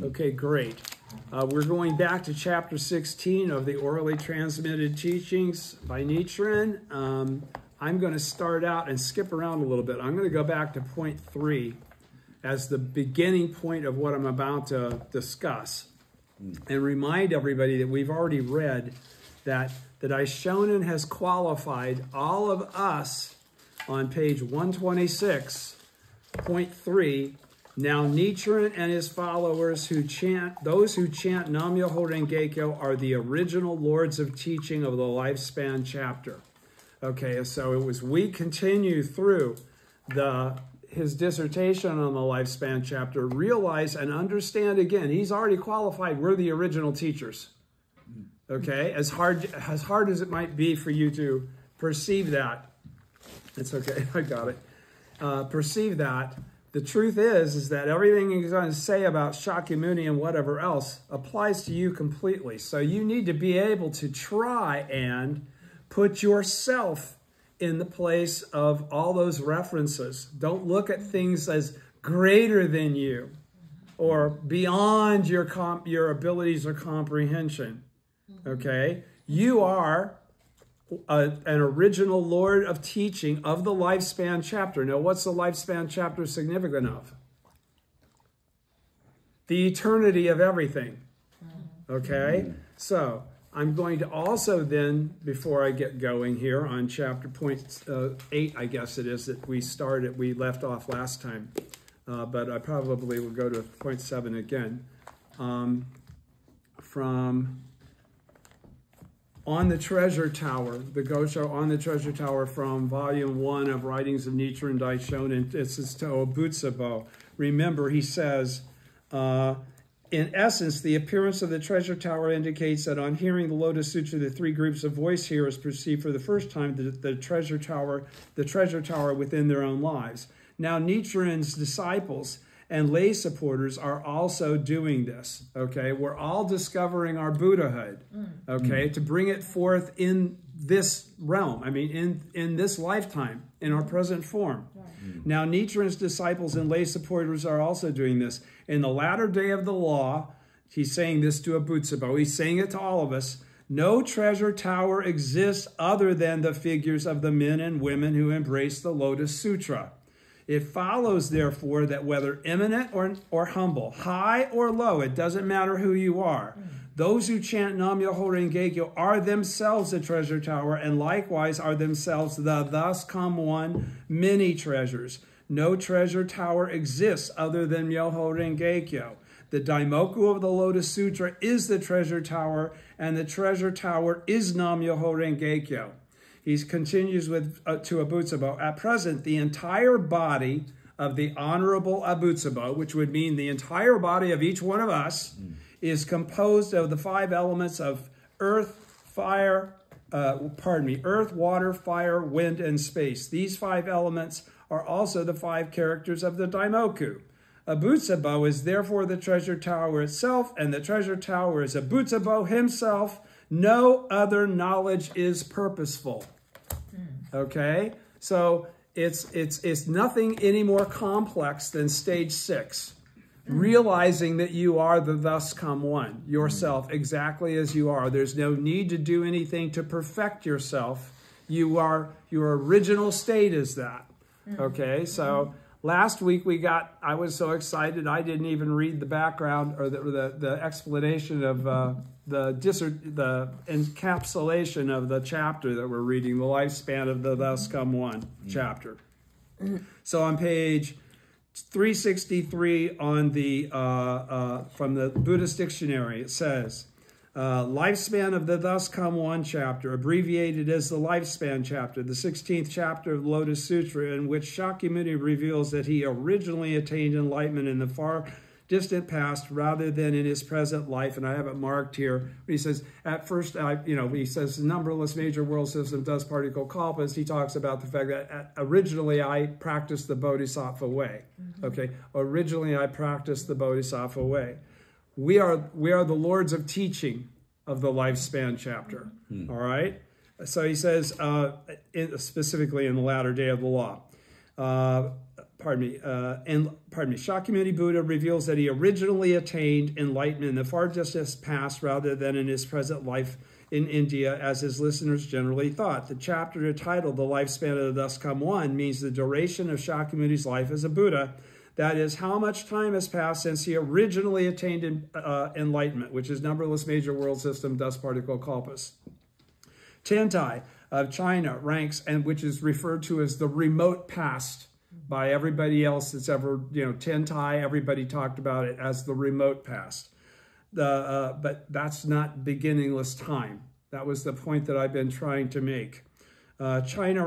Okay, great. We're going back to chapter 16 of the Orally Transmitted Teachings by Nichiren. I'm going to start out and skip around a little bit. I'm going to go back to point 3 as the beginning point of what I'm about to discuss and remind everybody that we've already read that the Daishonin has qualified all of us on page 126, point 3. Now Nichiren and his followers those who chant Nam-myoho Renge-kyo are the original lords of teaching of the lifespan chapter. Okay, so we continue through his dissertation on the lifespan chapter, realize and understand again, he's already qualified, we're the original teachers. Okay, as hard as it might be for you to perceive that, it's okay, I got it. Perceive that. The truth is that everything he's going to say about Shakyamuni and whatever else applies to you completely. So you need to be able to try and put yourself in the place of all those references. Don't look at things as greater than you or beyond your abilities or comprehension. Okay? You are an original Lord of teaching of the lifespan chapter. Now, what's the lifespan chapter significant of? The eternity of everything. Okay? So, I'm going to also then, before I get going here on chapter point 8, I guess it is, that we left off last time. But I probably will go to point 7 again. From On the Treasure Tower, the Gosho On the Treasure Tower from volume 1 of Writings of Nichiren Daishonin. This is to Obutsubo. Remember, he says, in essence, the appearance of the treasure tower indicates that on hearing the Lotus Sutra, the 3 groups of voice hearers perceive for the first time the treasure tower within their own lives. Now, Nichiren's disciples and lay supporters are also doing this, okay? We're all discovering our Buddhahood, okay, to bring it forth in this realm, I mean, in this lifetime, in our present form. Now, Nichiren's disciples and lay supporters are also doing this. In the latter day of the law, he's saying this to Obutsubo, he's saying it to all of us, no treasure tower exists other than the figures of the men and women who embrace the Lotus Sutra. It follows, therefore, that whether eminent or humble, high or low, it doesn't matter who you are. Those who chant Nam-myoho Renge-kyo are themselves a treasure tower and likewise are themselves the thus come one many treasures. No treasure tower exists other than Myoho Renge-kyo. The Daimoku of the Lotus Sutra is the treasure tower and the treasure tower is Nam-myoho Renge-kyo. He continues with to Obutsubo. At present, the entire body of the Honorable Obutsubo, which would mean the entire body of each one of us, is composed of the 5 elements of earth, water, fire, wind, and space. These 5 elements are also the 5 characters of the Daimoku. Obutsubo is therefore the treasure tower itself, and the treasure tower is Obutsubo himself. No other knowledge is purposeful. Okay, so it's nothing any more complex than stage 6. Realizing that you are the thus come one, yourself, exactly as you are. There's no need to do anything to perfect yourself. Your original state is that. Okay, so last week I was so excited I didn't even read the background or the explanation of the encapsulation of the chapter that we're reading, the lifespan of the thus come one chapter. So on page 363 on the from the Buddhist Dictionary, it says, lifespan of the thus come one chapter, abbreviated as the lifespan chapter, the 16th chapter of the Lotus Sutra, in which Shakyamuni reveals that he originally attained enlightenment in the far distant past rather than in his present life. And I have it marked here. He says, at first, he says numberless major world systems, dust particle kalpas. He talks about the fact that originally I practiced the Bodhisattva way. Okay, originally I practiced the Bodhisattva way. We are the lords of teaching of the lifespan chapter. All right. So he says, specifically in the latter day of the law. Shakyamuni Buddha reveals that he originally attained enlightenment in the far distant past rather than in his present life in India, as his listeners generally thought. The chapter entitled The Lifespan of the Thus Come One means the duration of Shakyamuni's life as a Buddha. That is, how much time has passed since he originally attained enlightenment, which is numberless major world system dust particle kalpas. Tiantai of China ranks, and which is referred to as the remote past by everybody else that's ever, Tiantai, everybody talked about it as the remote past. But that's not beginningless time. That was the point that I've been trying to make. Tiantai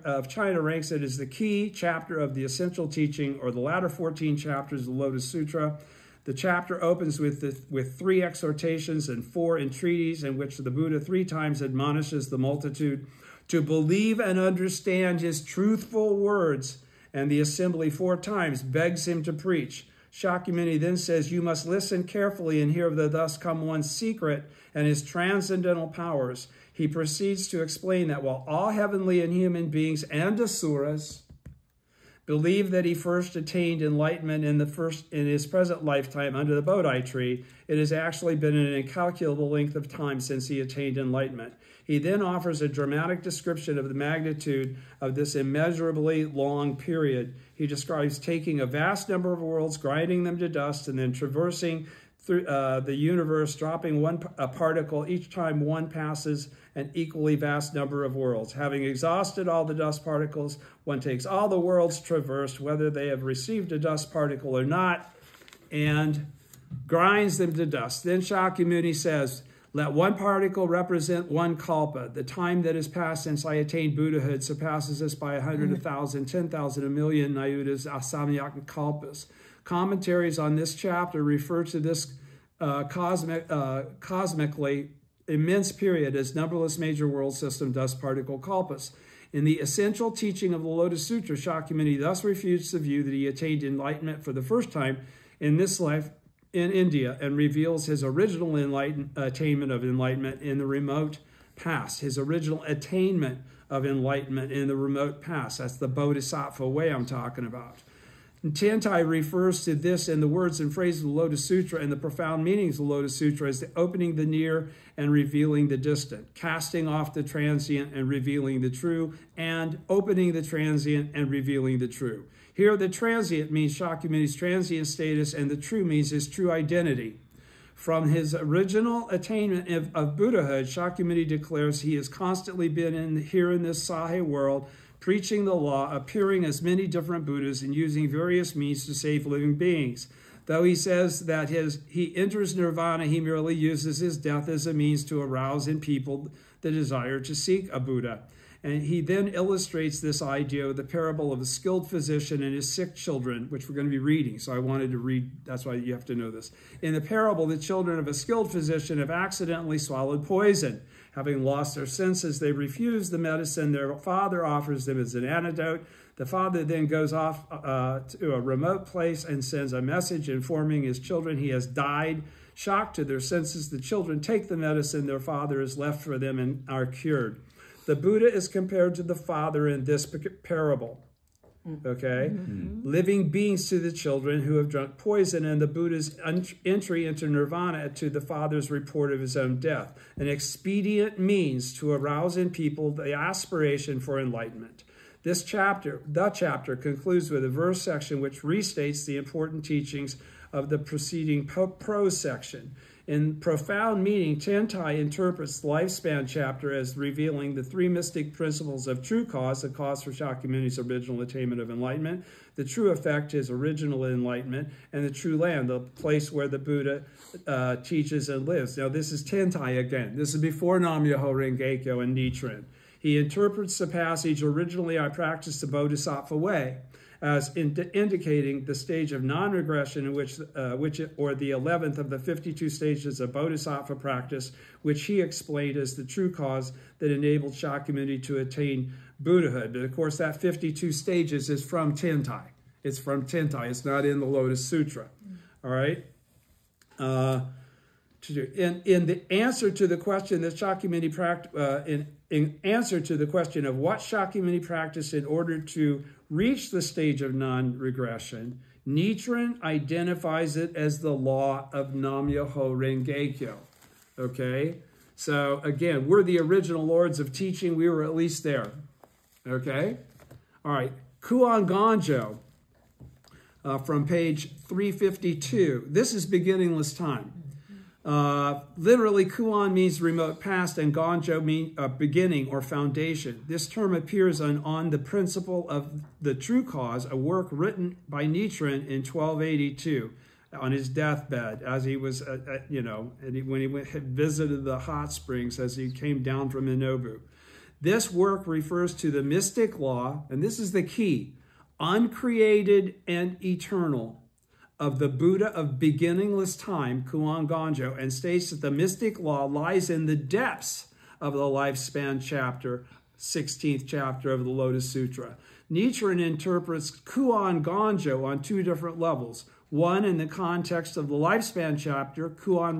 of China ranks it as the key chapter of the essential teaching, or the latter 14 chapters of the Lotus Sutra. The chapter opens with 3 exhortations and 4 entreaties in which the Buddha 3 times admonishes the multitude to believe and understand his truthful words, and the assembly 4 times begs him to preach. Shakyamuni then says, you must listen carefully and hear of the Thus Come One's secret and his transcendental powers. He proceeds to explain that while all heavenly and human beings and asuras believe that he first attained enlightenment in his present lifetime under the Bodhi tree, it has actually been an incalculable length of time since he attained enlightenment. He then offers a dramatic description of the magnitude of this immeasurably long period. He describes taking a vast number of worlds, grinding them to dust, and then traversing through the universe, dropping a particle each time one passes an equally vast number of worlds. Having exhausted all the dust particles, one takes all the worlds traversed, whether they have received a dust particle or not, and grinds them to dust. Then Shakyamuni says, let one particle represent one kalpa. The time that has passed since I attained Buddhahood surpasses this by 100, 1,000, 10,000, a million Nayutas, asamyak kalpas. Commentaries on this chapter refer to this cosmically immense period as numberless major world system dust particle kalpas. In the essential teaching of the Lotus Sutra, Shakyamuni thus refutes the view that he attained enlightenment for the first time in this life in India, and reveals his original attainment of enlightenment in the remote past. His original attainment of enlightenment in the remote past. That's the Bodhisattva way I'm talking about. And Tiantai refers to this in the words and phrases of the Lotus Sutra and the profound meanings of the Lotus Sutra as the opening the near and revealing the distant, casting off the transient and revealing the true, and opening the transient and revealing the true. Here, the transient means Shakyamuni's transient status, and the true means his true identity. From his original attainment of Buddhahood, Shakyamuni declares he has constantly been here in this Sahe world, preaching the law, appearing as many different Buddhas, and using various means to save living beings. Though he says that he enters nirvana, he merely uses his death as a means to arouse in people the desire to seek a Buddha. And he then illustrates this idea with the parable of a skilled physician and his sick children, which we're going to be reading. So I wanted to read, that's why you have to know this. In the parable, the children of a skilled physician have accidentally swallowed poison. Having lost their senses, they refuse the medicine their father offers them as an antidote. The father then goes off to a remote place and sends a message informing his children he has died. Shocked to their senses, the children take the medicine their father has left for them and are cured. The Buddha is compared to the Father in this parable, okay? Mm-hmm. Living beings to the children who have drunk poison, and the Buddha's entry into nirvana to the Father's report of his own death, an expedient means to arouse in people the aspiration for enlightenment. The chapter concludes with a verse section which restates the important teachings of the preceding prose section. In profound meaning, Tiantai interprets the lifespan chapter as revealing the 3 mystic principles of true cause, the cause for Shakyamuni's original attainment of enlightenment, the true effect, his original enlightenment, and the true land, the place where the Buddha teaches and lives. Now, this is Tiantai again. This is before Nam-myoho Renge-kyo and Nichiren. He interprets the passage, originally I practiced the Bodhisattva way, as indicating the stage of non-regression in which or the 11th of the 52 stages of Bodhisattva practice, which he explained as the true cause that enabled Shakyamuni to attain Buddhahood. But of course, that 52 stages is from Tiantai. It's from Tiantai. It's not in the Lotus Sutra. All right? In the answer to the question that Shakyamuni in answer to the question of what Shakyamuni practiced in order to reached the stage of non-regression, Nichiren identifies it as the law of Nam-myoho Renge-kyo. Okay? So again, we're the original lords of teaching. We were at least there. Okay? All right. Kuon Ganjo from page 352. This is beginningless time. Literally, Kuon means remote past, and Ganjo means beginning or foundation. This term appears on The Principle of the True Cause, a work written by Nichiren in 1282 on his deathbed, as he was, when he had visited the hot springs as he came down from Inobu. This work refers to the mystic law, and this is the key, uncreated and eternal, of the Buddha of beginningless time, Kuon Ganjo, and states that the mystic law lies in the depths of the lifespan chapter, 16th chapter of the Lotus Sutra. Nichiren interprets Kuon Ganjo on two different levels. One, in the context of the lifespan chapter, Kuon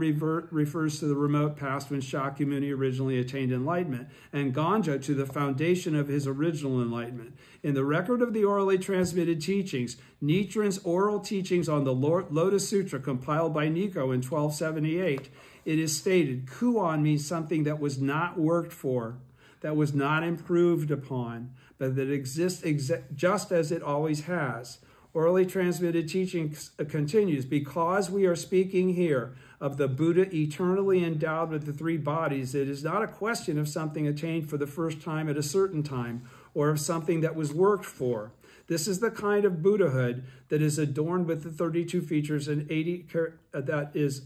refers to the remote past when Shakyamuni originally attained enlightenment, and Ganjo to the foundation of his original enlightenment. In the record of the orally transmitted teachings, Nichiren's oral teachings on the Lotus Sutra compiled by Nikko in 1278, it is stated, Kuon means something that was not worked for, that was not improved upon, but that exists just as it always has. Orally transmitted teaching continues, because we are speaking here of the Buddha eternally endowed with the three bodies, it is not a question of something attained for the first time at a certain time, or of something that was worked for. This is the kind of Buddhahood that is adorned with the 32 features and 80 that is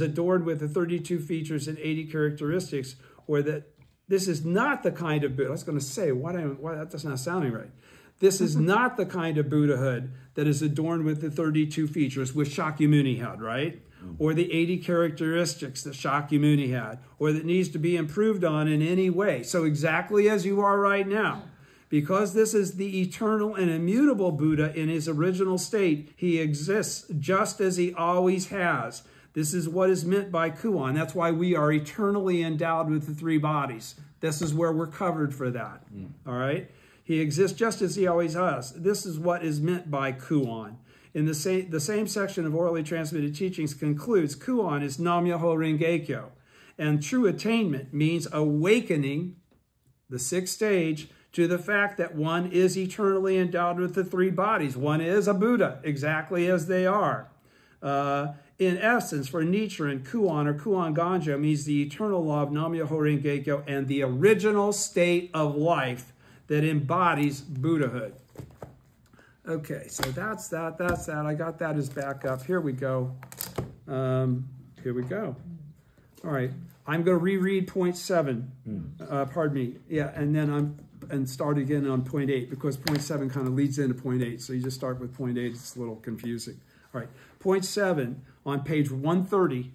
adorned with the 32 features and 80 characteristics, or that this is not the kind of Buddha. I was going to say, why that's not sounding right. This is not the kind of Buddhahood that is adorned with the 32 features which Shakyamuni had, right? Or the 80 characteristics that Shakyamuni had, or that needs to be improved on in any way. So exactly as you are right now. Because this is the eternal and immutable Buddha in his original state, he exists just as he always has. This is what is meant by Kuon. That's why we are eternally endowed with the three bodies. This is where we're covered for that, all right? He exists just as he always has. This is what is meant by Kuon. In the same section of orally transmitted teachings concludes, Kuon is Nam-myoho Renge-kyo. And true attainment means awakening, the sixth stage, to the fact that one is eternally endowed with the three bodies. One is a Buddha, exactly as they are. In essence, for Nichiren, Kuon or Kuon Ganjo means the eternal law of Nam-myoho Renge-kyo and the original state of life that embodies Buddhahood. Okay, so that's that. I got that as backup. Here we go. All right, I'm going to reread point 7. Yeah, and then start again on point 8, because point 7 kind of leads into point 8. So you just start with point 8. It's a little confusing. All right, point 7 on page 130.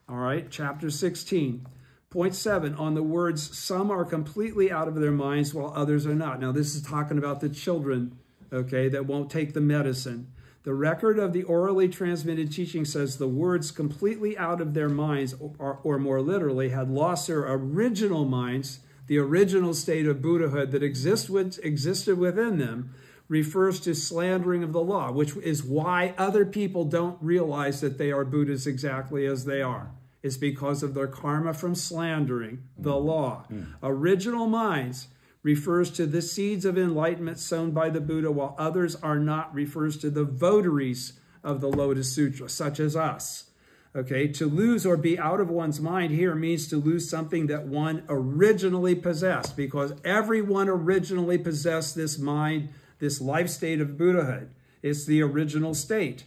All right, chapter 16. Point 7, on the words, some are completely out of their minds while others are not. Now, this is talking about the children, okay, that won't take the medicine. The record of the orally transmitted teaching says the words completely out of their minds, or more literally, had lost their original minds, the original state of Buddhahood that existed within them, refers to slandering of the law, which is why other people don't realize that they are Buddhas exactly as they are. It's because of their karma from slandering the law. Original minds refers to the seeds of enlightenment sown by the Buddha, while others are not refers to the votaries of the Lotus Sutra, such as us. Okay, to lose or be out of one's mind here means to lose something that one originally possessed, because everyone originally possessed this mind, this life state of Buddhahood. It's the original state.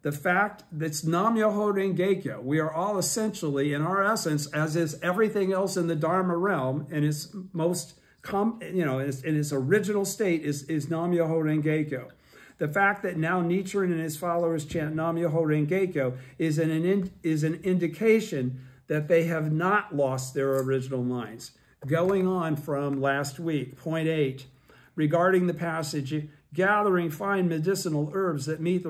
The fact that's Nam-myoho Renge-kyo, we are all essentially, in our essence, as is everything else in the Dharma realm, in its most, in its original state is Nam-myoho Renge-kyo. The fact that now Nichiren and his followers chant Nam-myoho Renge-kyo is an indication that they have not lost their original minds. Going on from last week, point 8, regarding the passage, gathering fine medicinal herbs that meet the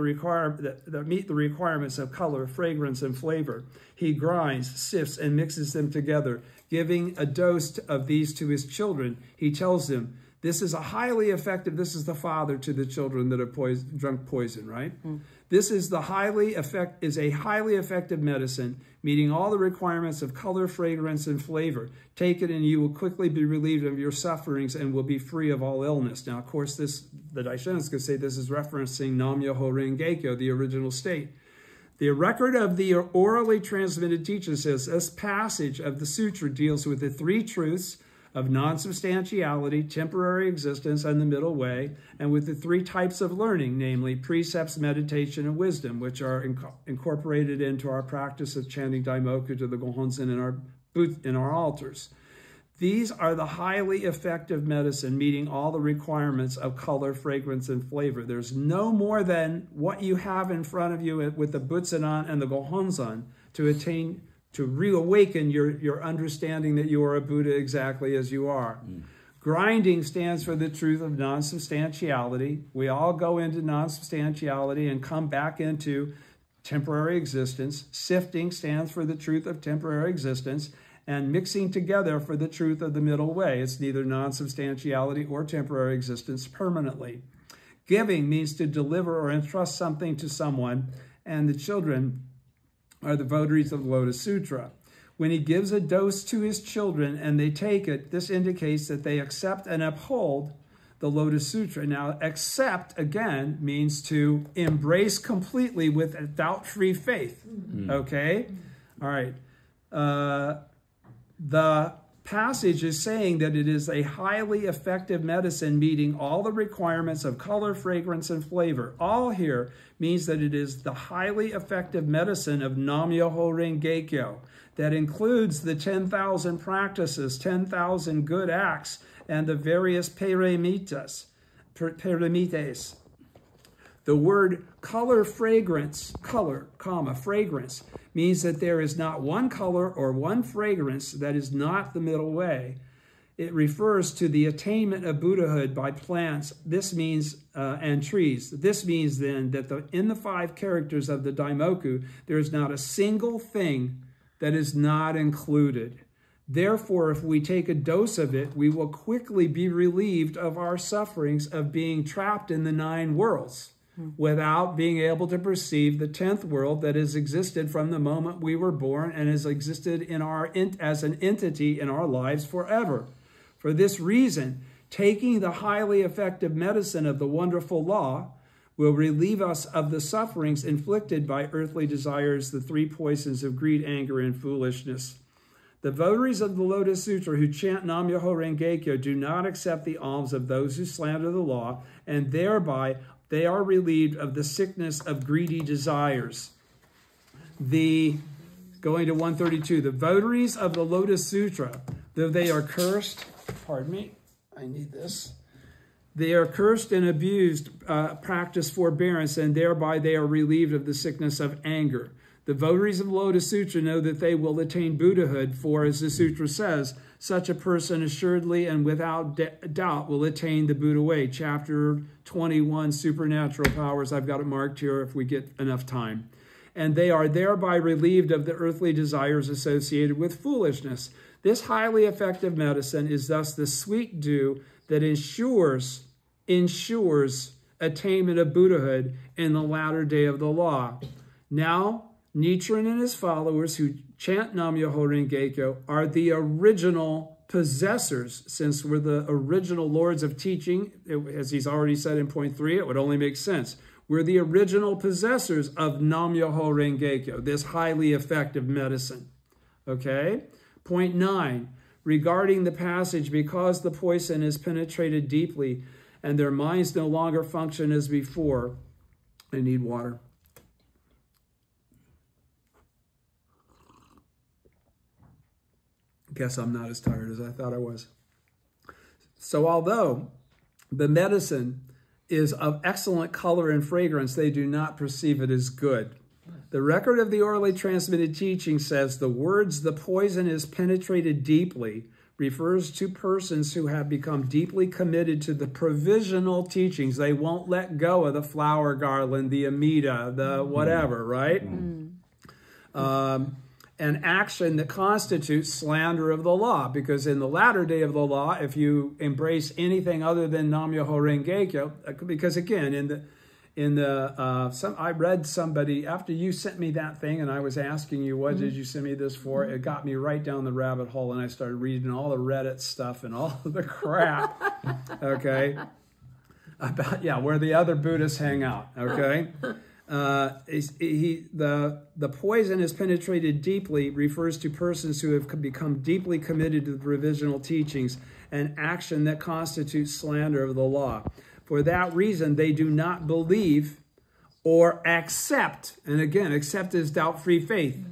requirements of color, fragrance, and flavor. He grinds, sifts, and mixes them together, giving a dose of these to his children. He tells them, This is a highly effective, this is the father to the children that have drunk poison, right? This is a highly effective medicine, meeting all the requirements of color, fragrance, and flavor. Take it and you will quickly be relieved of your sufferings and will be free of all illness. Now, of course, the Daishonin could say this is referencing Nam-myoho Renge-kyo, the original state. The record of the orally transmitted teaching says this passage of the sutra deals with the three truths of non-substantiality, temporary existence, and the middle way, and with the three types of learning, namely precepts, meditation, and wisdom, which are incorporated into our practice of chanting Daimoku to the Gohonzon in our altars. These are the highly effective medicine, meeting all the requirements of color, fragrance, and flavor. There's no more than what you have in front of you with the Butsudan and the Gohonzon to reawaken your understanding that you are a Buddha exactly as you are. Grinding stands for the truth of non-substantiality. We all go into non-substantiality and come back into temporary existence. Sifting stands for the truth of temporary existence, and mixing together for the truth of the middle way. It's neither non-substantiality or temporary existence permanently. Giving means to deliver or entrust something to someone, and the children are the votaries of the Lotus Sutra. When he gives a dose to his children and they take it, this indicates that they accept and uphold the Lotus Sutra. Now, accept, again, means to embrace completely with a doubt-free faith. Okay? All right. The passage is saying that it is a highly effective medicine meeting all the requirements of color, fragrance, and flavor. All here means that it is the highly effective medicine of Nam-myoho Renge-kyo that includes the 10,000 practices, 10,000 good acts, and the various paramitas. The word color, fragrance, color, comma, fragrance, means that there is not one color or one fragrance that is not the middle way. It refers to the attainment of Buddhahood by plants. This means, and trees. This means then that in the 5 characters of the Daimoku, there is not a single thing that is not included. Therefore, if we take a dose of it, we will quickly be relieved of our sufferings of being trapped in the 9 worlds, without being able to perceive the 10th world that has existed from the moment we were born and has existed as an entity in our lives forever. For this reason, taking the highly effective medicine of the wonderful law will relieve us of the sufferings inflicted by earthly desires, the 3 poisons of greed, anger, and foolishness. The votaries of the Lotus Sutra who chant Nam-myoho Renge-kyo do not accept the alms of those who slander the law, and thereby they are relieved of the sickness of greedy desires. Going to 132, the votaries of the Lotus Sutra, though they are cursed, pardon me, I need this. They are cursed and abused, practice forbearance, and thereby they are relieved of the sickness of anger. The votaries of the Lotus Sutra know that they will attain Buddhahood, for as the sutra says, such a person assuredly and without doubt will attain the Buddha way. Chapter 21, Supernatural Powers. I've got it marked here if we get enough time. And they are thereby relieved of the earthly desires associated with foolishness. This highly effective medicine is thus the sweet dew that ensures attainment of Buddhahood in the latter day of the law. Now, Nichiren and his followers who chant Nam-myoho Renge-kyo are the original possessors. Since we're the original lords of teaching, as he's already said in point 3, it would only make sense. We're the original possessors of Nam-myoho Renge-kyo, this highly effective medicine. Okay? Point 9, regarding the passage, because the poison is penetrated deeply and their minds no longer function as before. I need water. Guess I'm not as tired as I thought I was. So although the medicine is of excellent color and fragrance, they do not perceive it as good. The record of the orally transmitted teaching says the words, the poison is penetrated deeply, refers to persons who have become deeply committed to the provisional teachings. They won't let go of the flower garland, the Amida, the whatever, right? an action that constitutes slander of the law. Because in the latter day of the law, if you embrace anything other than Nam-myoho Renge-kyo, because again, I read somebody, after you sent me that thing and I was asking you, what did you send me this for? It got me right down the rabbit hole and I started reading all the Reddit stuff and all of the crap, okay, about, where the other Buddhists hang out, okay? The poison has penetrated deeply refers to persons who have become deeply committed to the provisional teachings, an action that constitutes slander of the law. For that reason, they do not believe or accept, and again, accept is doubt-free faith,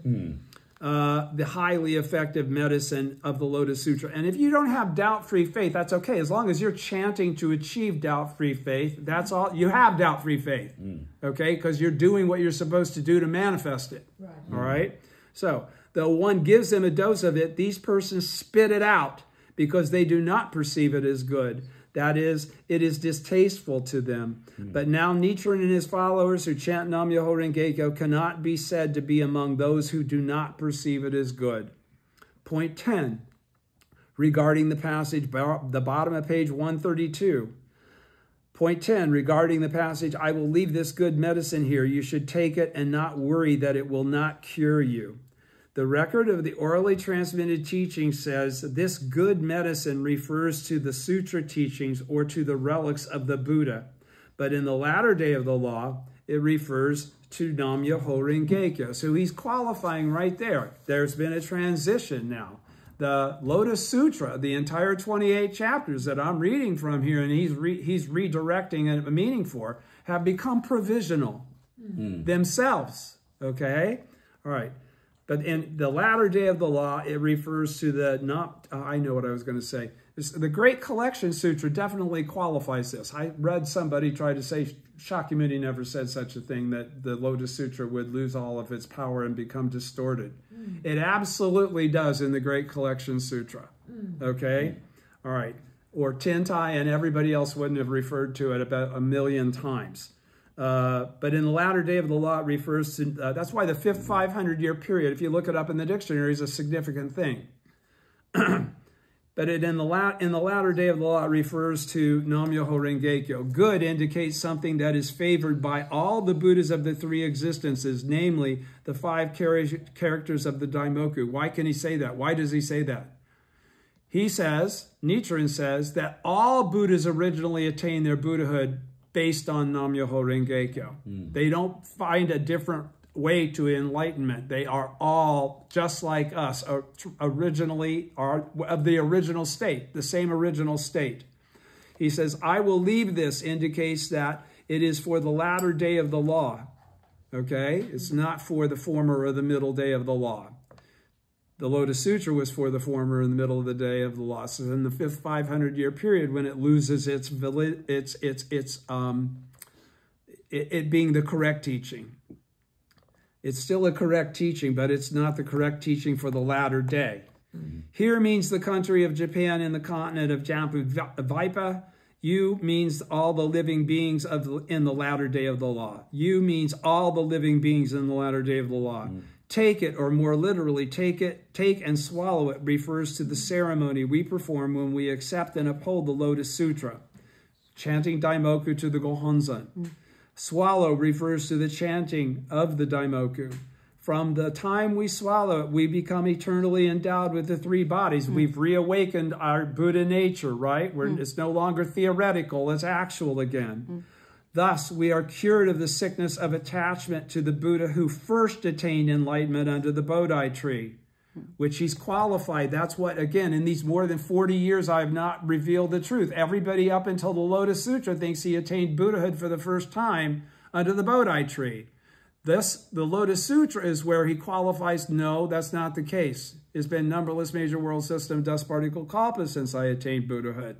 the highly effective medicine of the Lotus Sutra. And if you don't have doubt-free faith, that's okay. As long as you're chanting to achieve doubt-free faith, that's all. You have doubt-free faith, okay? Because you're doing what you're supposed to do to manifest it, all right? So, though one gives them a dose of it, these persons spit it out because they do not perceive it as good. That is, it is distasteful to them. But now Nichiren and his followers who chant Nam-myoho Renge-kyo cannot be said to be among those who do not perceive it as good. Point 10, regarding the passage, the bottom of page 132. Point 10, regarding the passage, I will leave this good medicine here. You should take it and not worry that it will not cure you. The record of the orally transmitted teaching says this good medicine refers to the sutra teachings or to the relics of the Buddha. But in the latter day of the law, it refers to Nam-myoho Renge-kyo. So he's qualifying right there. There's been a transition now. The Lotus Sutra, the entire 28 chapters that I'm reading from here and he's redirecting a meaning for, have become provisional themselves, okay? All right. But in the latter day of the law, it refers to the, I know what I was going to say. The Great Collection Sutra definitely qualifies this. I read somebody try to say Shakyamuni never said such a thing, that the Lotus Sutra would lose all of its power and become distorted. It absolutely does in the Great Collection Sutra, okay? All right. Or Tentai and everybody else wouldn't have referred to it about 1,000,000 times. But in the latter day of the law, it refers to, that's why the fifth 500-year period, if you look it up in the dictionary, is a significant thing. But in the latter day of the law, it refers to Nam-myoho Renge-kyo. Good indicates something that is favored by all the Buddhas of the three existences, namely the 5 characters of the Daimoku. Why can he say that? Why does he say that? He says, Nichiren says, that all Buddhas originally attain their Buddhahood based on Nam-myoho Renge-kyo. They don't find a different way to enlightenment. They are all just like us, originally are of the original state, the same original state. He says, I will leave this indicates that it is for the latter day of the law, okay? It's not for the former or the middle day of the law. The Lotus Sutra was for the former in the middle of the day of the law. So in the fifth 500-year period, when it loses it being the correct teaching. It's still a correct teaching, but it's not the correct teaching for the latter day. Here means the country of Japan in the continent of Jambu-Vipa. You means all the living beings in the latter day of the law. You means all the living beings in the latter day of the law. Take it, or more literally, take and swallow it, refers to the ceremony we perform when we accept and uphold the Lotus Sutra, chanting Daimoku to the Gohonzon. Swallow refers to the chanting of the Daimoku. From the time we swallow it, we become eternally endowed with the 3 bodies. We've reawakened our Buddha nature, right? It's no longer theoretical, it's actual again. Thus, we are cured of the sickness of attachment to the Buddha who first attained enlightenment under the Bodhi tree, which he's qualified. That's what, again, in these more than 40 years, I have not revealed the truth. Everybody up until the Lotus Sutra thinks he attained Buddhahood for the first time under the Bodhi tree. The Lotus Sutra is where he qualifies, no, that's not the case. It's been numberless major world system, dust particle kalpas since I attained Buddhahood.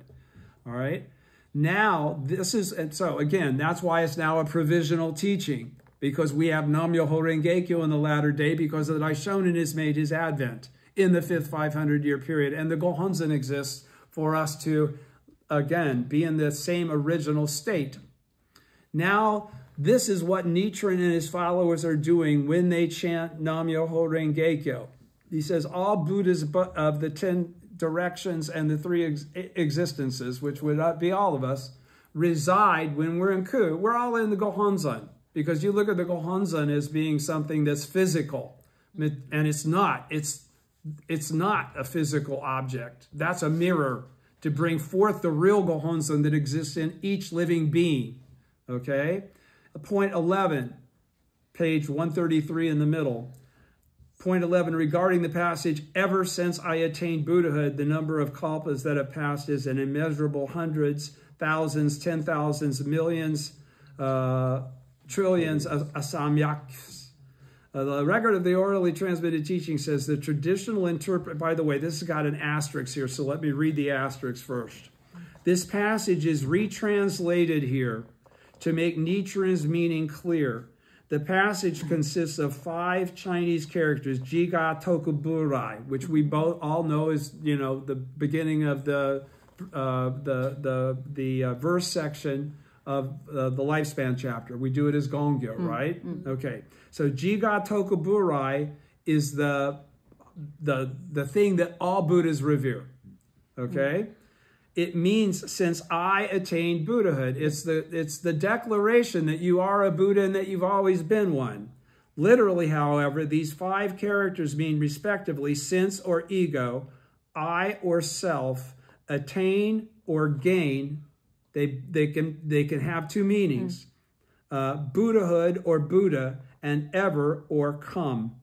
All right? Now, this is, and so again, that's why it's now a provisional teaching, because we have Nam-myoho Renge-kyo in the latter day, because the Daishonin has made his advent in the fifth 500-year period, and the Gohonzon exists for us to, again, be in the same original state. Now, this is what Nichiren and his followers are doing when they chant Nam-myoho Renge-kyo. He says all Buddhas of the 10 directions and the 3 existences, which would be all of us, reside when we're in Ku. We're all in the Gohonzon, because you look at the Gohonzon as being something that's physical, and it's not. It's not a physical object. That's a mirror to bring forth the real Gohonzon that exists in each living being. Okay? Point 11, page 133 in the middle. Point 11, regarding the passage, ever since I attained Buddhahood, the number of kalpas that have passed is an immeasurable hundreds, thousands, 10,000s, millions, trillions of asamyaks. The record of the orally transmitted teaching says the traditional by the way, this has got an asterisk here, so let me read the asterisk first. This passage is retranslated here to make Nichiren's meaning clear. The passage consists of 5 Chinese characters, Jiga Tokuburai, which we both all know is, the beginning of the verse section of the lifespan chapter. We do it as Gongyo, right? Okay. So Jiga Tokuburai is the thing that all Buddhas revere. Okay? It means since I attained Buddhahood. It's the declaration that you are a Buddha and that you've always been one. Literally, however, these 5 characters mean respectively since or ego, I or self, attain or gain. They can have 2 meanings. Buddhahood or Buddha, and ever or come.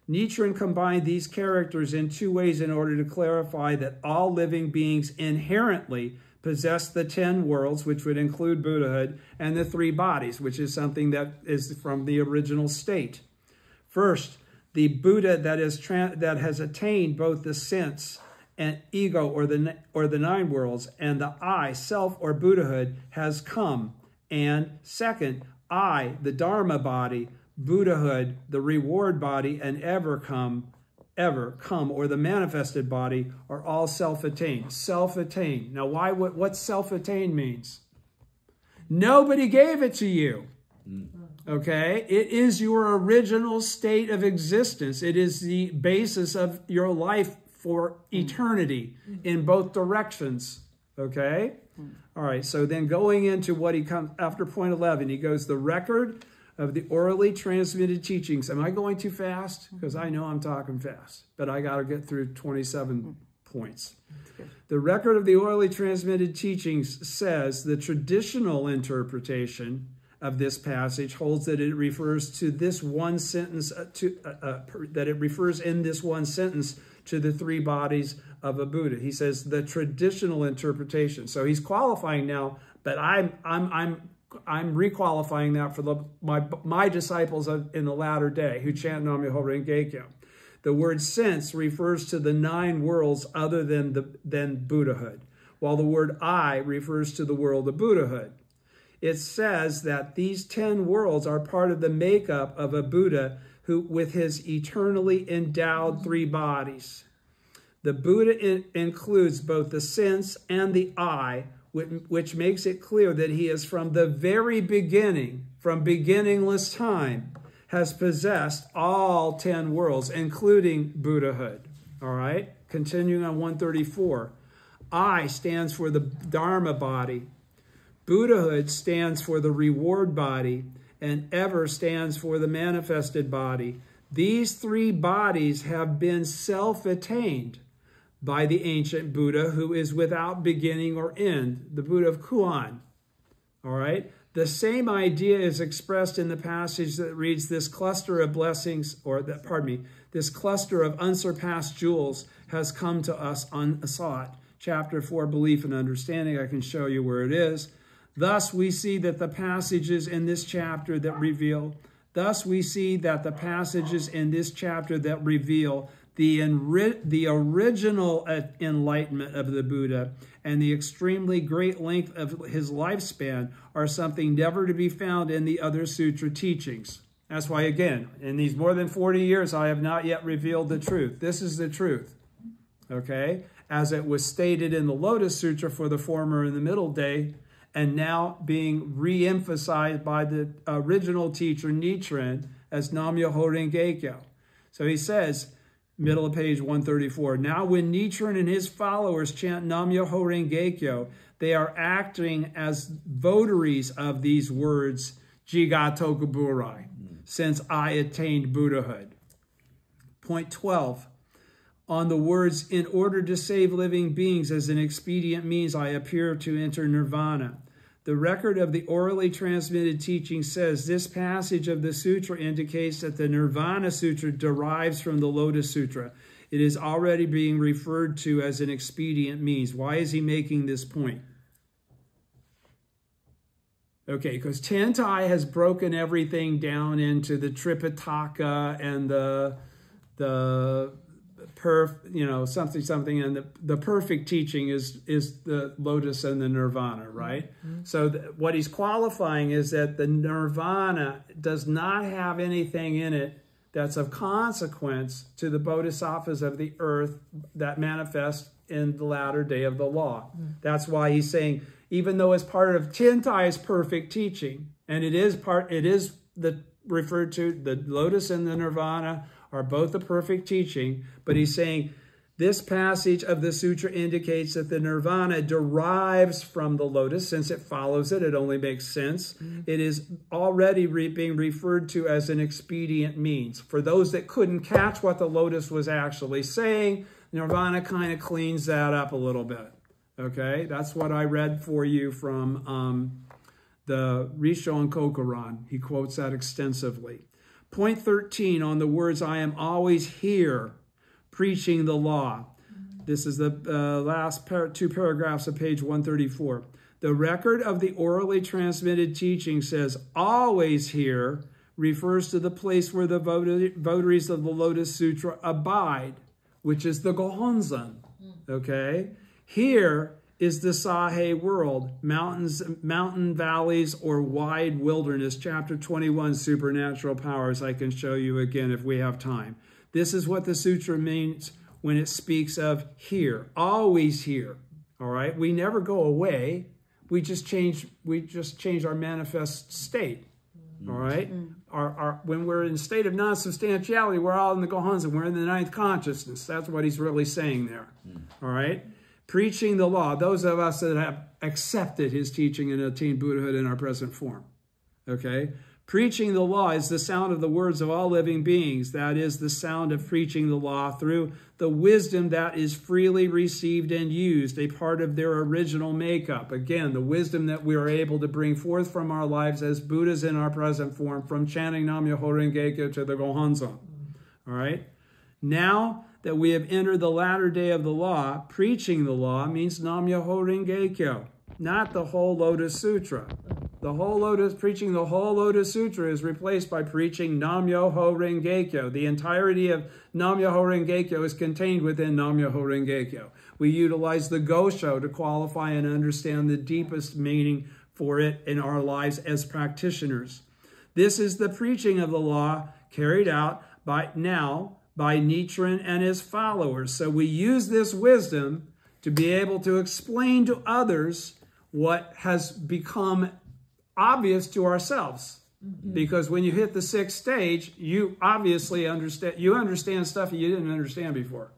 Nichiren combined these characters in 2 ways in order to clarify that all living beings inherently possess the 10 worlds, which would include Buddhahood, and the 3 bodies, which is something that is from the original state. First, the Buddha that has attained both the sense and ego or the 9 worlds, and the I, self or Buddhahood, has come. And second, I, the Dharma body, Buddhahood, the reward body, and ever come, or the manifested body, are all self-attained. Self-attained. Now, what self-attained means? Nobody gave it to you. Okay? It is your original state of existence. It is the basis of your life for eternity in both directions. Okay? All right, so then going into what he comes after point 11, he goes, the record of the orally transmitted teachings. Am I going too fast? Because I know I'm talking fast, but I got to get through 27 points. The record of the orally transmitted teachings says the traditional interpretation of this passage holds that it refers to this one sentence, that it refers in this one sentence to the 3 bodies of a Buddha. He says the traditional interpretation. So he's qualifying now, but I'm requalifying that for my disciples in the latter day who chant Nam-myoho Renge-kyo. The word sense refers to the 9 worlds other than Buddhahood, while the word I refers to the world of Buddhahood. It says that these 10 worlds are part of the makeup of a Buddha who, with his eternally endowed 3 bodies. The Buddha includes both the sense and the I, which makes it clear that he is from the very beginning, from beginningless time, has possessed all 10 worlds, including Buddhahood. All right? Continuing on 134. I stands for the Dharma body. Buddhahood stands for the reward body, and ever stands for the manifested body. These 3 bodies have been self-attained by the ancient Buddha, who is without beginning or end, the Buddha of Kuan. All right? The same idea is expressed in the passage that reads, this cluster of blessings, this cluster of unsurpassed jewels has come to us unsought. Chapter 4, Belief and Understanding. I can show you where it is. Thus, we see that the passages in this chapter that reveal the original enlightenment of the Buddha and the extremely great length of his lifespan are something never to be found in the other sutra teachings. That's why, again, in these more than 40 years, I have not yet revealed the truth. This is the truth, okay? As it was stated in the Lotus Sutra for the former and the middle day, and now being re-emphasized by the original teacher, Nichiren, as Nam-myoho Renge-kyo. So he says, middle of page 134. Now when Nichiren and his followers chant Nam-myoho Renge-kyo, they are acting as votaries of these words, Jiga Tokuburai, since I attained Buddhahood. Point 12. On the words, in order to save living beings as an expedient means, I appear to enter nirvana. The record of the orally transmitted teaching says this passage of the sutra indicates that the Nirvana Sutra derives from the Lotus Sutra. It is already being referred to as an expedient means. Why is he making this point? Okay, because Tentai has broken everything down into the Tripitaka and the something, and the perfect teaching is the Lotus and the Nirvana, right? Mm-hmm. So what he's qualifying is that the Nirvana does not have anything in it that's of consequence to the bodhisattvas of the earth that manifest in the latter day of the law. Mm-hmm. That's why he's saying, even though it's part of Tintai's perfect teaching, and referred to, the Lotus and the Nirvana are both the perfect teaching, but he's saying this passage of the sutra indicates that the Nirvana derives from the Lotus. Since it follows it, it only makes sense. Mm-hmm. It is already being referred to as an expedient means. For those that couldn't catch what the Lotus was actually saying, Nirvana kind of cleans that up a little bit. Okay, that's what I read for you from the Rishon Kokuran. He quotes that extensively. Point 13 on the words, I am always here preaching the law. This is the last two paragraphs of page 134. The record of the orally transmitted teaching says always here refers to the place where the votaries of the Lotus Sutra abide, which is the Gohonzon. Okay? Here is the Sahe world, mountains, mountain valleys, or wide wilderness. Chapter 21, Supernatural Powers. I can show you again if we have time. This is what the sutra means when it speaks of here, always here. All right, we never go away. We just change our manifest state. All right, when we're in a state of non-substantiality, we're all in the Gohonzon. We're in the ninth consciousness. That's what he's really saying there. All right. Preaching the law, those of us that have accepted his teaching and attained Buddhahood in our present form. Okay? Preaching the law is the sound of the words of all living beings. That is the sound of preaching the law through the wisdom that is freely received and used, a part of their original makeup. Again, the wisdom that we are able to bring forth from our lives as Buddhas in our present form, from chanting Nam-myoho Renge-kyo to the Gohonzon. All right? Now that we have entered the latter day of the law, preaching the law means Nam-myoho Renge-kyo, not the whole Lotus Sutra. Preaching the whole Lotus Sutra is replaced by preaching Nam-myoho Renge-kyo. The entirety of Nam-myoho Renge-kyo is contained within Nam-myoho Renge-kyo. We utilize the Gosho to qualify and understand the deepest meaning for it in our lives as practitioners. This is the preaching of the law carried out by Nichiren and his followers. So we use this wisdom to be able to explain to others what has become obvious to ourselves. Mm-hmm. Because when you hit the sixth stage, you obviously understand stuff you didn't understand before.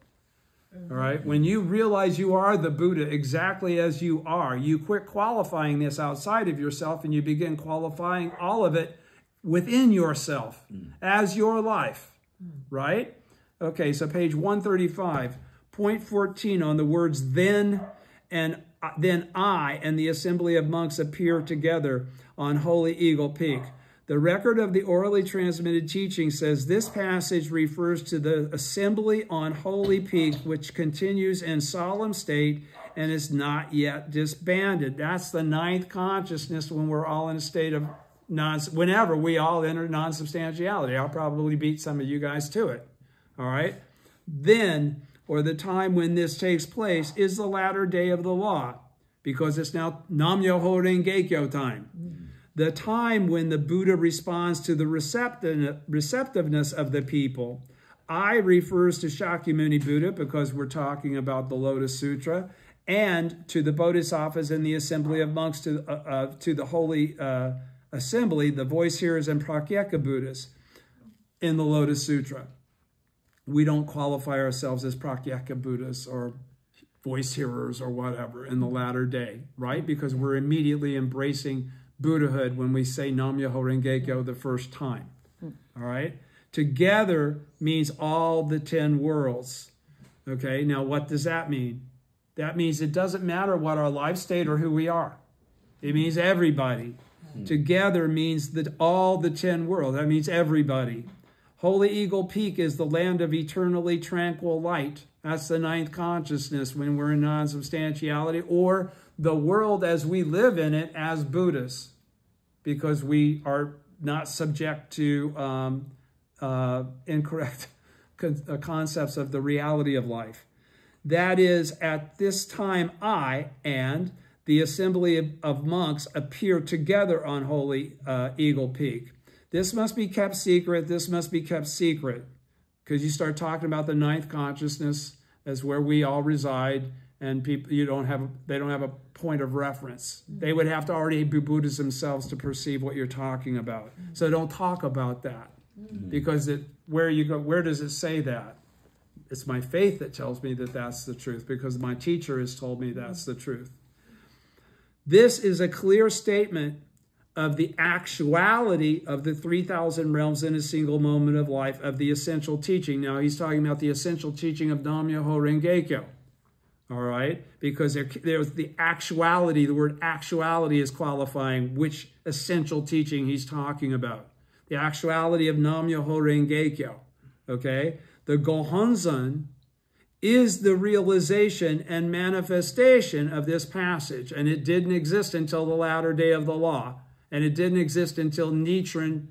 Mm-hmm. All right? When you realize you are the Buddha exactly as you are, you quit qualifying this outside of yourself and you begin qualifying all of it within yourself as your life. Right? Okay, so page 135, point 14 on the words, then I and the assembly of monks appear together on Holy Eagle Peak. The record of the orally transmitted teaching says this passage refers to the assembly on Holy Peak, which continues in solemn state and is not yet disbanded. That's the ninth consciousness when we're all in a state of whenever we all enter non-substantiality. I'll probably beat some of you guys to it. All right? Then, or the time when this takes place, is the latter day of the law, because it's now Nam-myoho Renge-kyo time. The time when the Buddha responds to the receptiveness of the people. I refers to Shakyamuni Buddha because we're talking about the Lotus Sutra, and to the Bodhisattvas in the assembly of monks, to the Holy Assembly, the voice hearers and Pratyeka Buddhas in the Lotus Sutra. we don't qualify ourselves as Pratyeka Buddhists or voice hearers or whatever in the latter day, right? Because we're immediately embracing Buddhahood when we say Nam Myoho Renge Kyo the first time, all right? Together means all the 10 worlds, okay? Now, what does that mean? That means it doesn't matter what our life state or who we are. It means everybody. Together means that all the 10 worlds. That means everybody. Holy Eagle Peak is the land of eternally tranquil light. That's the 9th consciousness when we're in non-substantiality, or the world as we live in it as Buddhists, because we are not subject to incorrect concepts of the reality of life. That is, at this time, I and the assembly of monks appear together on Holy Eagle Peak. This must be kept secret. This must be kept secret, because you start talking about the 9th consciousness as where we all reside, and people they don't have a point of reference. They would have to already be Buddhists themselves to perceive what you're talking about. So don't talk about that, because where does it say that? It's my faith that tells me that that's the truth, because my teacher has told me that's the truth. This is a clear statement of the actuality of the 3,000 realms in a single moment of life of the essential teaching. Now, he's talking about the essential teaching of Nam Myoho Renge Kyo, all right? Because there's the actuality, the word actuality is qualifying which essential teaching he's talking about. The actuality of Nam Myoho Renge Kyo, okay? The Gohonzon is the realization and manifestation of this passage, and it didn't exist until the latter day of the law. And it didn't exist until Nichiren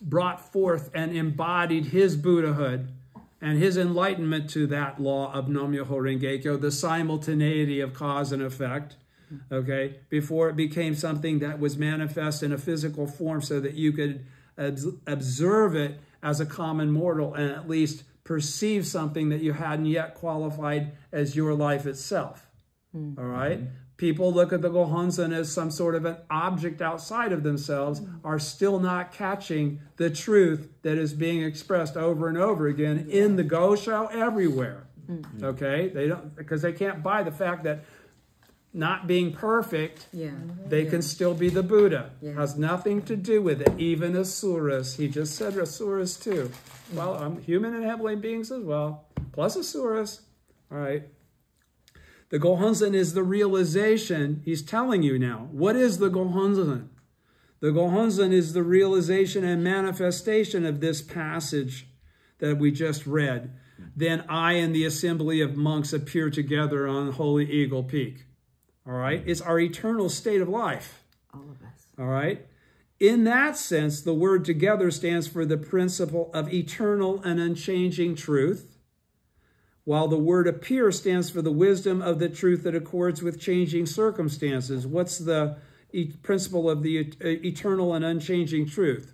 brought forth and embodied his Buddhahood and his enlightenment to that law of Nam Myoho Renge Kyo, the simultaneity of cause and effect, okay, before it became something that was manifest in a physical form so that you could observe it as a common mortal and at least perceive something that you hadn't yet qualified as your life itself, all right? People look at the Gohonzon as some sort of an object outside of themselves, are still not catching the truth that is being expressed over and over again in the Gosho everywhere. Okay? They don't, because they can't buy the fact that not being perfect, they can still be the Buddha. Has nothing to do with it. Even Asuras. He just said Asuras too. Well, I'm human and heavenly beings as well. Plus Asuras. All right. The Gohonzon is the realization. He's telling you now. What is the Gohonzon? The Gohonzon is the realization and manifestation of this passage that we just read. Then I and the assembly of monks appear together on Holy Eagle Peak. All right? It's our eternal state of life. All of us. All right? In that sense, the word together stands for the principle of eternal and unchanging truth, while the word appear stands for the wisdom of the truth that accords with changing circumstances. What's the principle of the eternal and unchanging truth?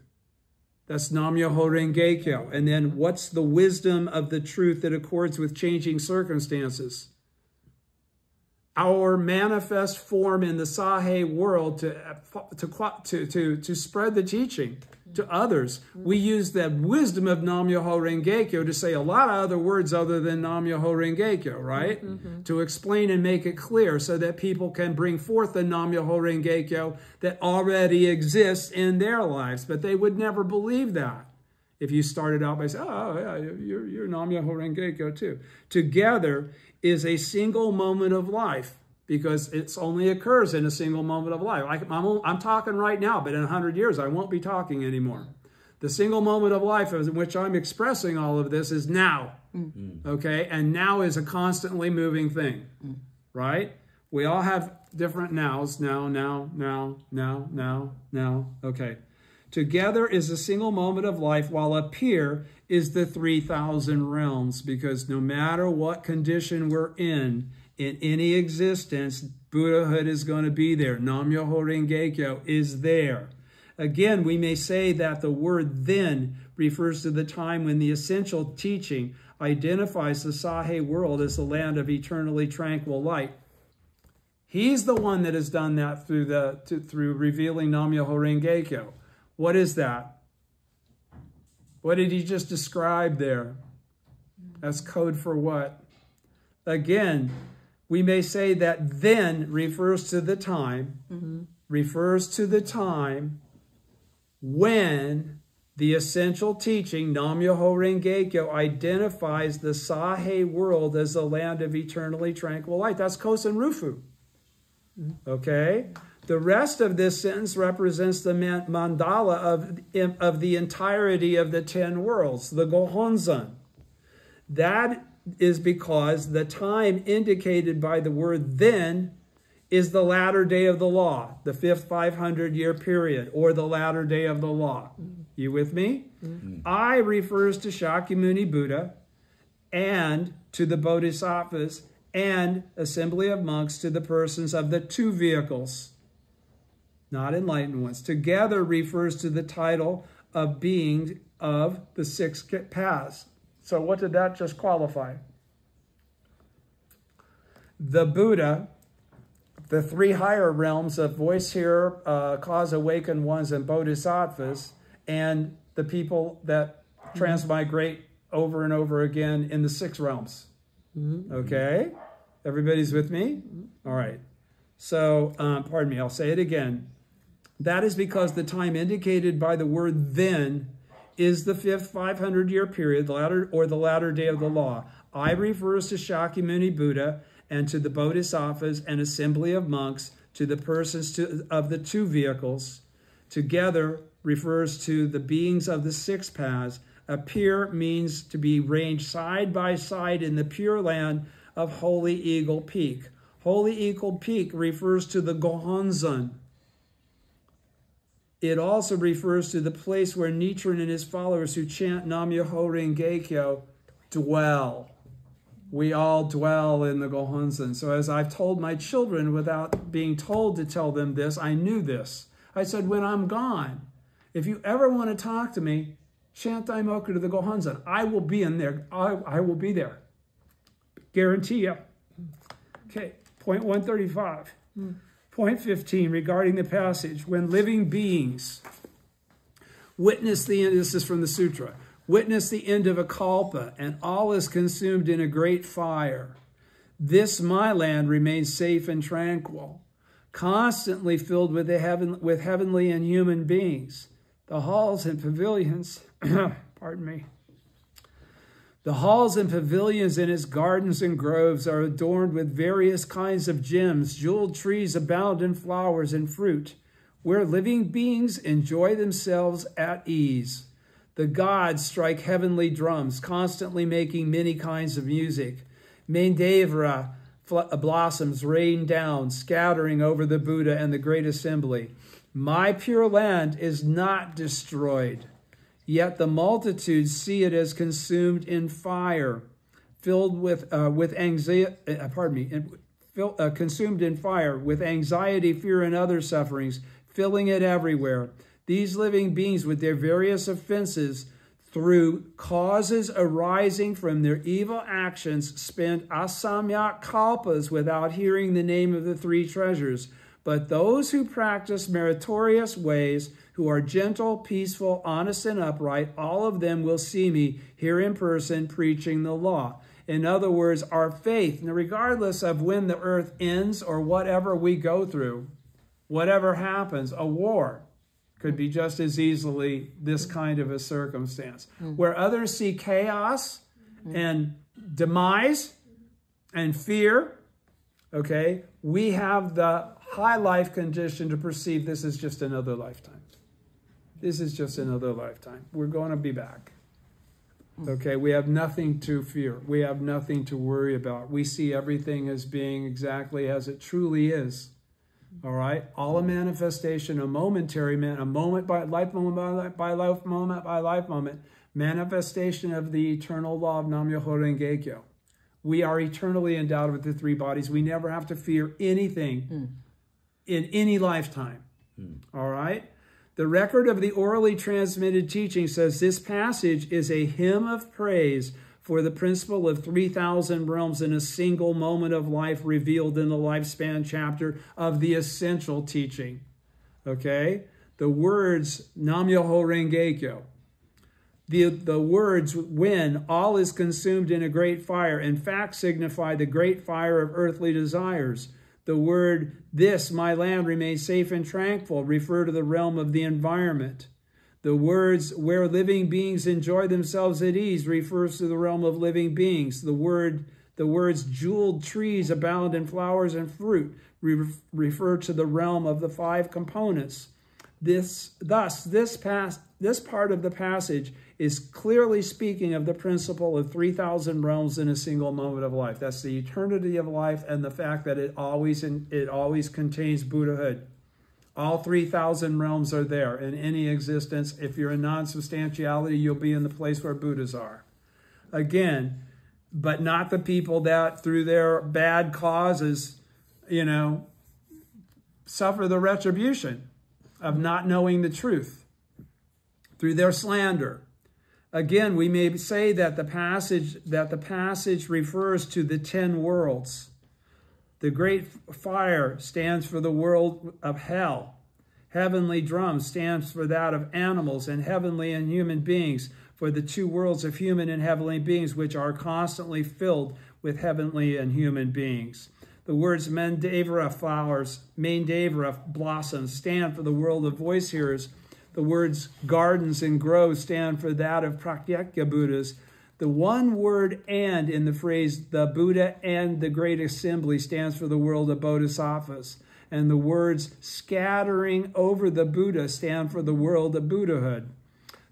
That's Nam Myoho Renge Kyo. And then what's the wisdom of the truth that accords with changing circumstances? Our manifest form in the Sahe world to spread the teaching to others. We use the wisdom of Nam Myoho Renge Kyo to say a lot of other words other than Nam Myoho Renge Kyo, right? To explain and make it clear so that people can bring forth the Nam Myoho Renge Kyo that already exists in their lives. But they would never believe that if you started out by saying, oh, yeah, you're Nam Myoho Renge Kyo too. Together is a single moment of life, because it only occurs in a single moment of life. I'm talking right now, but in 100 years, I won't be talking anymore. The single moment of life in which I'm expressing all of this is now, okay? And now is a constantly moving thing, right? We all have different nows, now, okay. Together is a single moment of life, while appear is the 3,000 realms, because no matter what condition we're in any existence, Buddhahood is going to be there. Nam Myoho Renge Kyo is there. Again, we may say that the word then refers to the time when the essential teaching identifies the Sahe world as the land of eternally tranquil light. He's the one that has done that through revealing Nam Myoho Renge Kyo. What is that? What did he just describe there? That's code for what? Again, we may say that then refers to the time, refers to the time when the essential teaching, Nam-myoho Renge-kyo, identifies the Sahe world as the land of eternally tranquil light. That's Kosen Rufu. Okay? The rest of this sentence represents the mandala of the entirety of the 10 worlds, the Gohonzon. That is because the time indicated by the word then is the latter day of the law, the 5th 500-year period, or the latter day of the law. You with me? I refers to Shakyamuni Buddha and to the Bodhisattvas and assembly of monks to the persons of the 2 vehicles, not enlightened ones. Together refers to the title of being of the 6 paths. So what did that just qualify? The Buddha, the 3 higher realms of voice hearer, cause awakened ones, and bodhisattvas, and the people that transmigrate over and over again in the 6 realms. Okay? Everybody's with me? All right. So, pardon me, I'll say it again. That is because the time indicated by the word then is the 5th 500-year period, the latter day of the law. I refers to Shakyamuni Buddha and to the bodhisattvas and assembly of monks, to the persons of the 2 vehicles. Together refers to the beings of the 6 paths. Appear means to be ranged side by side in the pure land of Holy Eagle Peak. Holy Eagle Peak refers to the Gohonzon. It also refers to the place where Nichiren and his followers who chant Nam-myoho Renge-kyo dwell. We all dwell in the Gohonzon. So as I've told my children without being told to tell them this, I knew this. I said, when I'm gone, if you ever want to talk to me, chant Daimoku to the Gohonzon. I will be in there. I will be there. Guarantee you. Okay, point 135. Point 15, regarding the passage, when living beings witness the end, this is from the sutra, witness the end of a kalpa, and all is consumed in a great fire. This my land remains safe and tranquil, constantly filled with heavenly and human beings. The halls and pavilions, pardon me, the halls and pavilions in its gardens and groves are adorned with various kinds of gems. Jeweled trees abound in flowers and fruit, where living beings enjoy themselves at ease. The gods strike heavenly drums, constantly making many kinds of music. Mandavara blossoms rain down, scattering over the Buddha and the great assembly. My pure land is not destroyed. Yet the multitudes see it as consumed in fire, filled with anxiety. Consumed in fire with anxiety, fear, and other sufferings, filling it everywhere. These living beings, with their various offenses, through causes arising from their evil actions, spend asamyak kalpas without hearing the name of the 3 treasures. But those who practice meritorious ways, who are gentle, peaceful, honest, and upright, all of them will see me here in person preaching the law. In other words, our faith, regardless of when the earth ends or whatever we go through, whatever happens, a war could be just as easily this kind of a circumstance. Where others see chaos and demise and fear, okay, we have the high life condition to perceive this is just another lifetime. This is just another lifetime. We're going to be back. Okay, we have nothing to fear. We have nothing to worry about. We see everything as being exactly as it truly is. All right? All a manifestation, a momentary, a moment by life, moment by life, moment by life, moment, manifestation of the eternal law of Nam-myoho Renge-kyo. We are eternally endowed with the 3 bodies. We never have to fear anything in any lifetime. All right? The record of the orally transmitted teaching says this passage is a hymn of praise for the principle of 3,000 realms in a single moment of life revealed in the lifespan chapter of the essential teaching. Okay? The words Nam-myoho Renge-kyo, The words when all is consumed in a great fire, in fact, signify the great fire of earthly desires. The word this, my land, remains safe and tranquil, refer to the realm of the environment. The words where living beings enjoy themselves at ease refers to the realm of living beings. The words jeweled trees abound in flowers and fruit refer to the realm of the five components. This part of the passage is clearly speaking of the principle of 3,000 realms in a single moment of life. That's the eternity of life and the fact that it always contains Buddhahood. All 3,000 realms are there in any existence. If you're in non-substantiality, you'll be in the place where Buddhas are. Again, but not the people that through their bad causes, suffer the retribution of not knowing the truth through their slander. Again, we may say that the passage refers to the 10 worlds. The great fire stands for the world of hell. Heavenly drum stands for that of animals, and heavenly and human beings for the two worlds of human and heavenly beings, which are constantly filled with heavenly and human beings. The words Mandavara flowers, Mandavara blossoms stand for the world of voice hearers. The words gardens and groves stand for that of Pratyeka Buddhas. The one word and in the phrase the Buddha and the Great Assembly stands for the world of Bodhisattvas. And the words scattering over the Buddha stand for the world of Buddhahood.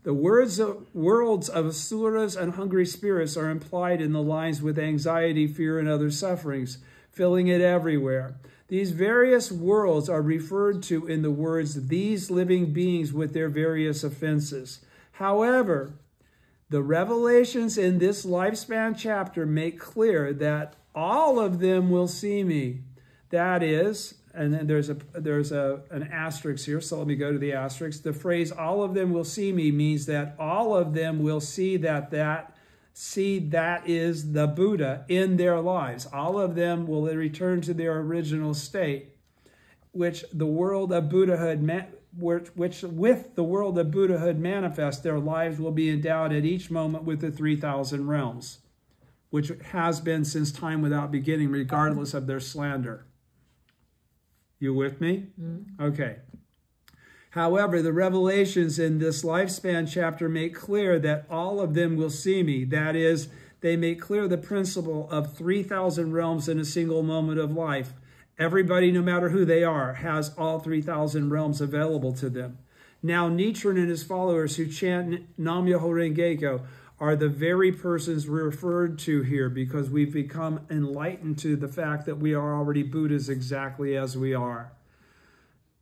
The worlds of asuras and hungry spirits are implied in the lines with anxiety, fear, and other sufferings, filling it everywhere. These various worlds are referred to in the words, these living beings with their various offenses. However, the revelations in this lifespan chapter make clear that all of them will see me. That is, and then there's an asterisk here, so let me go to the asterisk. The phrase, all of them will see me, means that all of them will see that is the Buddha in their lives. All of them will return to their original state, which the world of Buddhahood, which with the world of Buddhahood manifest, their lives will be endowed at each moment with the 3,000 realms, which has been since time without beginning, regardless of their slander. You with me? Mm-hmm. Okay. However, the revelations in this lifespan chapter make clear that all of them will see me. That is, they make clear the principle of 3,000 realms in a single moment of life. Everybody, no matter who they are, has all 3,000 realms available to them. Now, Nichiren and his followers who chant Nam-myoho Renge-kyo are the very persons referred to here, because we've become enlightened to the fact that we are already Buddhas exactly as we are.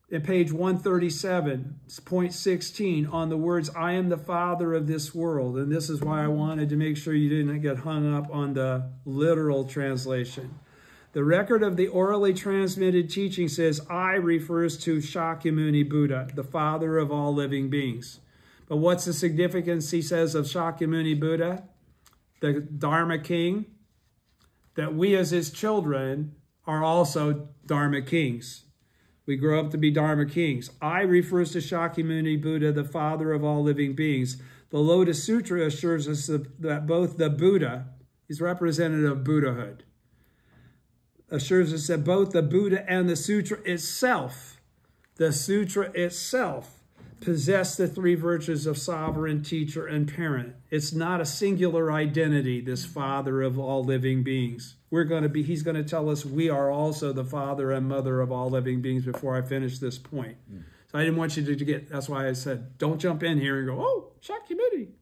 In page 137, point 16, on the words, I am the father of this world. And this is why I wanted to make sure you didn't get hung up on the literal translation. The record of the orally transmitted teaching says, I refers to Shakyamuni Buddha, the father of all living beings. But what's the significance, he says, of Shakyamuni Buddha, the Dharma king? That we as his children are also Dharma kings. We grow up to be Dharma kings. I refers to Shakyamuni Buddha, the father of all living beings. The Lotus Sutra assures us that both the Buddha is representative of Buddhahood. Assures us that both the Buddha and the sutra itself possess the three virtues of sovereign, teacher, and parent. It's not a singular identity, this father of all living beings. He's going to tell us we are also the father and mother of all living beings before I finish this point. So I didn't want you to get, that's why I said, don't jump in here and go, oh, Shakyamuni.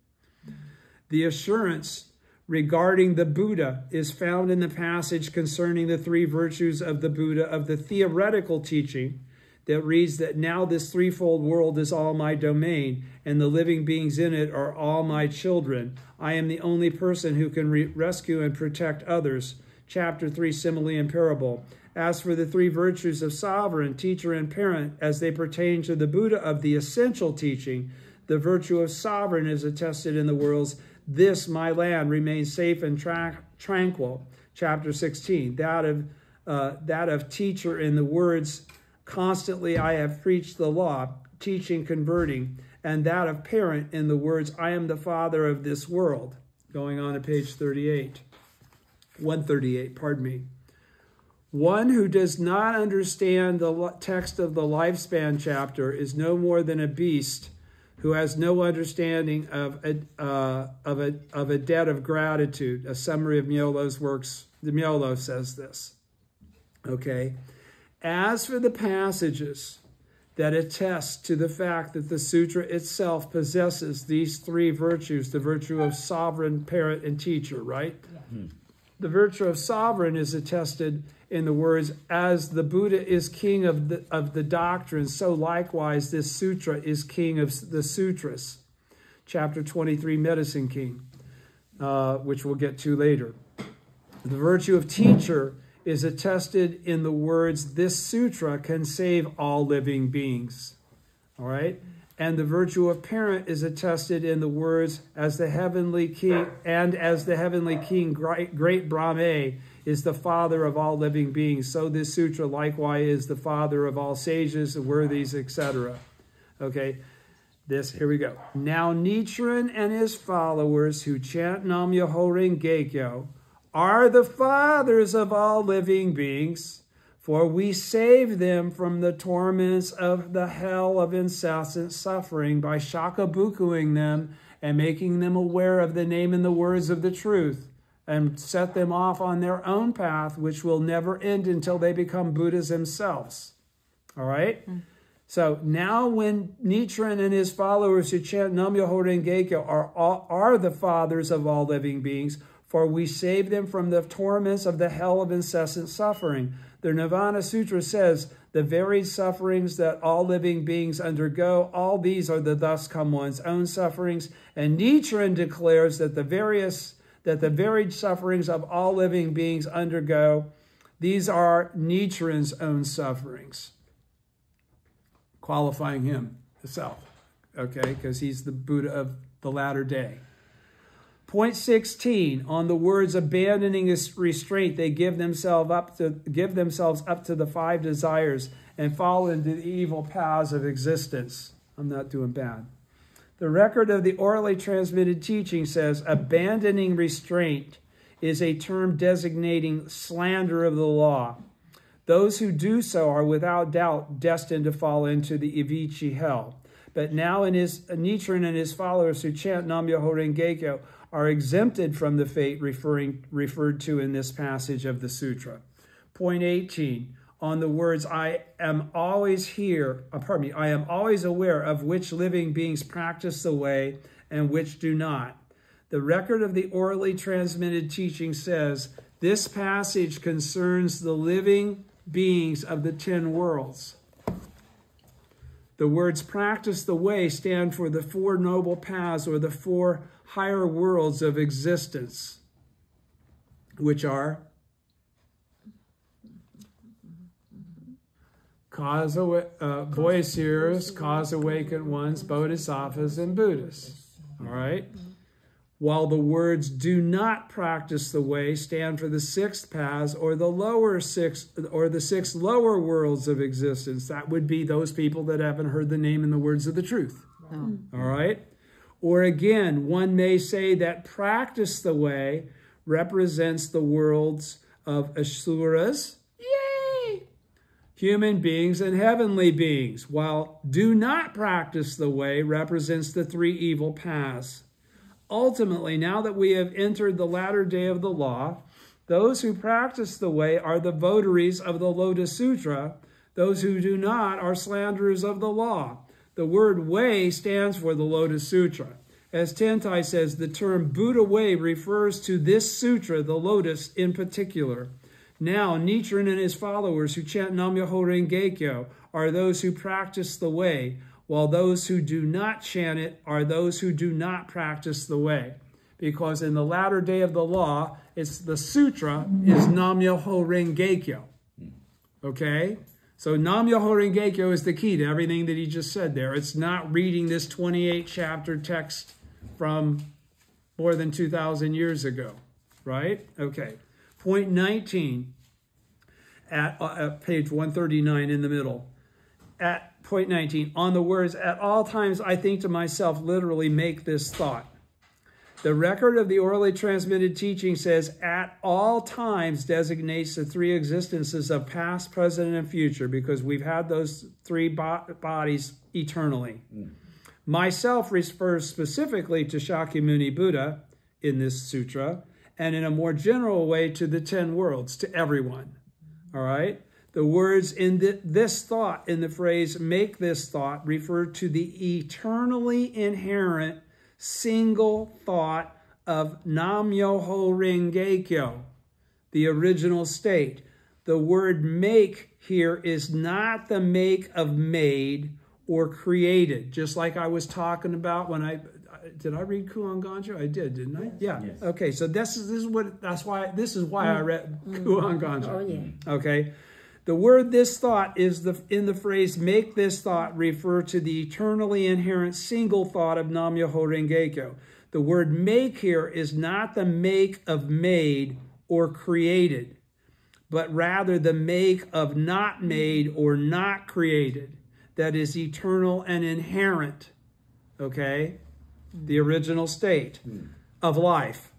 The assurance regarding the Buddha is found in the passage concerning the three virtues of the Buddha of the theoretical teaching that reads that now this threefold world is all my domain, and the living beings in it are all my children. I am the only person who can rescue and protect others. Chapter 3, Simile and Parable. As for the three virtues of sovereign, teacher, and parent, as they pertain to the Buddha of the essential teaching, the virtue of sovereign is attested in the words, this, my land, remains safe and tranquil. Chapter 16. That of teacher in the words, constantly I have preached the law, teaching, converting. and that of parent in the words, I am the father of this world. Going on to page 138, pardon me. One who does not understand the text of the lifespan chapter is no more than a beast who has no understanding of a debt of gratitude. A summary of Miolo's works, the Miolo says this. Okay. As for the passages that attest to the fact that the sutra itself possesses these three virtues, the virtue of sovereign, parent, and teacher, right? Yeah. The virtue of sovereign is attested in the words, as the Buddha is king of the doctrine, so likewise this sutra is king of the sutras. Chapter 23, Medicine King, which we'll get to later. The virtue of teacher is attested in the words, this sutra can save all living beings. All right? And the virtue of parent is attested in the words, as the heavenly king, and as the heavenly king, great Brahma, is the father of all living beings. So this sutra likewise is the father of all sages, the worthies, etc. Okay, here we go. Now Nichiren and his followers who chant Nam-myoho Renge-kyo are the fathers of all living beings, for we save them from the torments of the hell of incessant suffering by shakabukuing them and making them aware of the name and the words of the truth, and set them off on their own path, which will never end until they become Buddhas themselves. All right? So now when Nichiren and his followers who chant Nam-myoho Renge-kyo are the fathers of all living beings, for we save them from the torments of the hell of incessant suffering. The Nirvana Sutra says, the varied sufferings that all living beings undergo, all these are the thus come one's own sufferings. And Nichiren declares that the varied sufferings of all living beings undergo, these are Nichiren's own sufferings, qualifying him himself, okay, because he's the Buddha of the latter day. Point 16, on the words abandoning restraint, they give themselves up to the five desires and fall into the evil paths of existence. I'm not doing bad. The record of the orally transmitted teaching says, abandoning restraint is a term designating slander of the law. Those who do so are without doubt destined to fall into the Ivichi hell. But now Nichiren and his followers who chant Nam-myoho Renge-kyo are exempted from the fate referred to in this passage of the sutra. Point 18, on the words, I am always aware of which living beings practice the way and which do not. The record of the orally transmitted teaching says, this passage concerns the living beings of the 10 worlds. The words practice the way stand for the 4 noble paths, or the 4 higher worlds of existence, which are Voice-hearers, cause-awakened ones, bodhisattvas, and Buddhists. All right? While the words do not practice the way stand for the 6th paths, or the 6 lower worlds of existence. That would be those people that haven't heard the name and the words of the truth. Oh. All right? Or again, one may say that practice the way represents the worlds of asuras, yay, human beings, and heavenly beings, while do not practice the way represents the 3 evil paths. Ultimately, now that we have entered the latter day of the law, those who practice the way are the votaries of the Lotus Sutra. Those who do not are slanderers of the law. The word way stands for the Lotus Sutra. As Tentai says, the term Buddha way refers to this sutra, the Lotus in particular. Now, Nichiren and his followers who chant Nam-myoho Renge-kyo are those who practice the way, while those who do not chant it are those who do not practice the way. Because in the latter day of the law, the sutra is Nam-myoho Renge-kyo. Okay? So Nam-myoho Renge-kyo is the key to everything that he just said there. It's not reading this 28-chapter text from more than 2,000 years ago, right? Okay. Point 19 at page 139 in the middle. At point 19, on the words, at all times I think to myself, literally make this thought. The record of the orally transmitted teaching says at all times designates the three existences of past, present, and future, because we've had those three bodies eternally. Myself refers specifically to Shakyamuni Buddha in this sutra, and in a more general way to the 10 worlds, to everyone. All right? The words in this thought, in the phrase make this thought, refer to the eternally inherent single thought of Nam-myoho Renge-kyo, the original state. The word make here is not the make of made or created, just like I was talking about when did I read Kuan Ganjo? I did, didn't I? Yeah. Yes. Okay, so this is why I read Kuan Ganjo. Oh, yeah. Okay. The word this thought is in the phrase make this thought refer to the eternally inherent single thought of Nam-myoho Renge-kyo. The word make here is not the make of made or created, but rather the make of not made or not created, that is eternal and inherent, okay? The original state of life.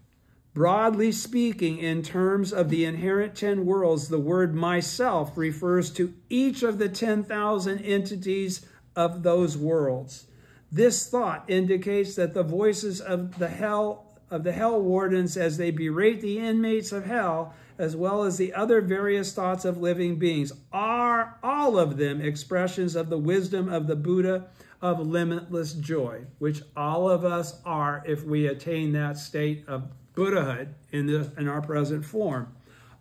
Broadly speaking, in terms of the inherent 10 worlds, the word myself refers to each of the 10,000 entities of those worlds. This thought indicates that the voices of the hell wardens as they berate the inmates of hell, as well as the other various thoughts of living beings, are all of them expressions of the wisdom of the Buddha of limitless joy, which all of us are if we attain that state of Buddhahood in our present form.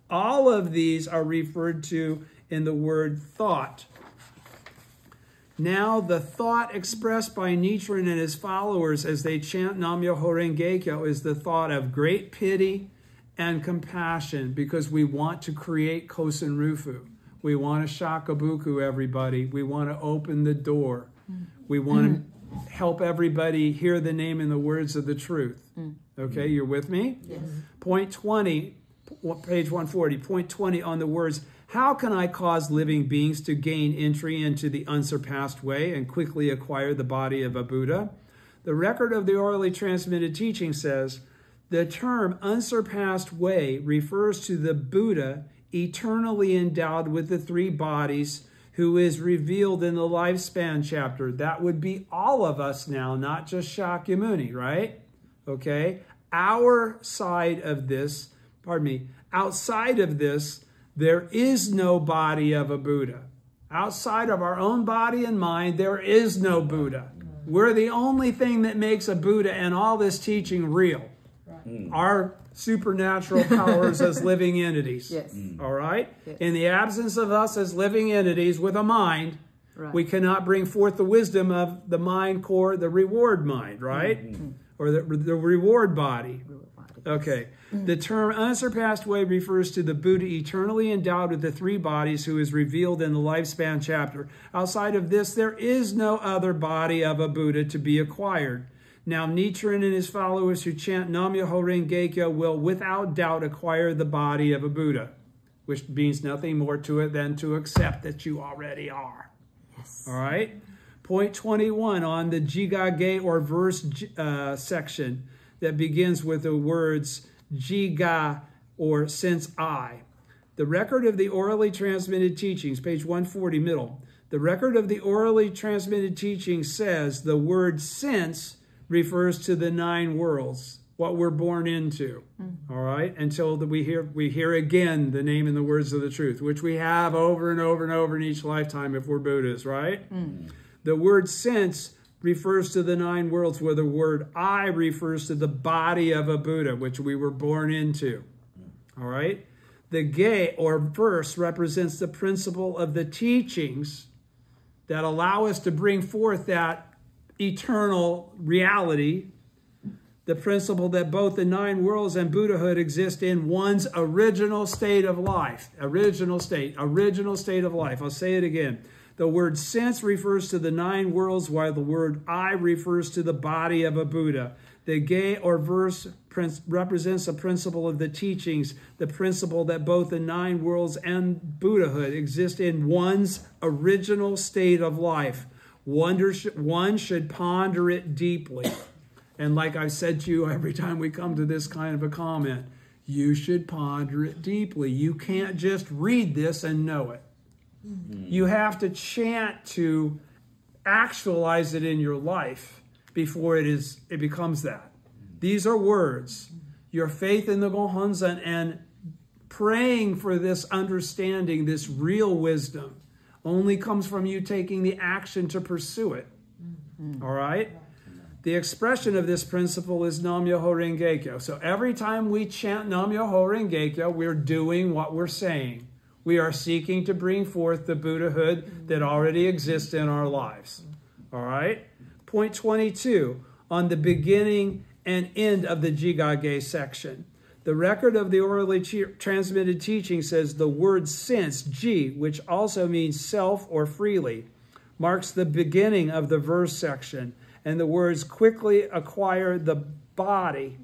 All of these are referred to in the word thought. Now, the thought expressed by Nichiren and his followers as they chant Nam-myoho Renge-kyo is the thought of great pity and compassion, because we want to create Kosen Rufu. We want to shakabuku everybody. We want to open the door. We want to help everybody hear the name and the words of the truth. Okay, you're with me? Yes. Point 20, page 140, point 20 on the words, how can I cause living beings to gain entry into the unsurpassed way and quickly acquire the body of a Buddha? The record of the orally transmitted teaching says, the term unsurpassed way refers to the Buddha eternally endowed with the three bodies, who is revealed in the lifespan chapter. That would be all of us now, not just Shakyamuni, right? Okay? Our side of this, outside of this, there is no body of a Buddha. Outside of our own body and mind, there is no Buddha. We're the only thing that makes a Buddha and all this teaching real. Our supernatural powers as living entities. Yes. All right? Yes. In the absence of us as living entities with a mind, we cannot bring forth the wisdom of the mind core, the reward mind, right? Or the reward body. Okay. The term unsurpassed way refers to the Buddha eternally endowed with the three bodies, who is revealed in the lifespan chapter. Outside of this, there is no other body of a Buddha to be acquired. Now, Nichiren and his followers who chant Nam-myoho Renge-kyo will without doubt acquire the body of a Buddha, which means nothing more to it than to accept that you already are. Yes. All right? Point 21 on the Jigage or verse section that begins with the words Jiga or since I. The record of the orally transmitted teachings, page 140, middle. The record of the orally transmitted teachings says the word since refers to the 9 worlds, what we're born into, all right? Until we hear again the name and the words of the truth, which we have over and over and over in each lifetime if we're Buddhas, right? The word since refers to the 9 worlds, where the word I refers to the body of a Buddha, which we were born into, all right? The ge, or verse, represents the principle of the teachings that allow us to bring forth that eternal reality, the principle that both the 9 worlds and Buddhahood exist in one's original state of life. Original state of life. I'll say it again. The word since refers to the 9 worlds, while the word I refers to the body of a Buddha. The ge or verse represents a principle of the teachings, the principle that both the 9 worlds and Buddhahood exist in one's original state of life. One should ponder it deeply. And like I've said to you every time we come to this kind of a comment, you should ponder it deeply. You can't just read this and know it. You have to chant to actualize it in your life before it becomes that. These are words. Your faith in the Gohonzon and praying for this understanding, this real wisdom, only comes from you taking the action to pursue it. All right? The expression of this principle is Nam-myoho Renge-kyo. So every time we chant Nam-myoho Renge-kyo, we're doing what we're saying. We are seeking to bring forth the Buddhahood that already exists in our lives. All right? Point 22, on the beginning and end of the Jigage section. The record of the orally transmitted teaching says the word since, ji, which also means self or freely, marks the beginning of the verse section, and the words quickly acquire the body,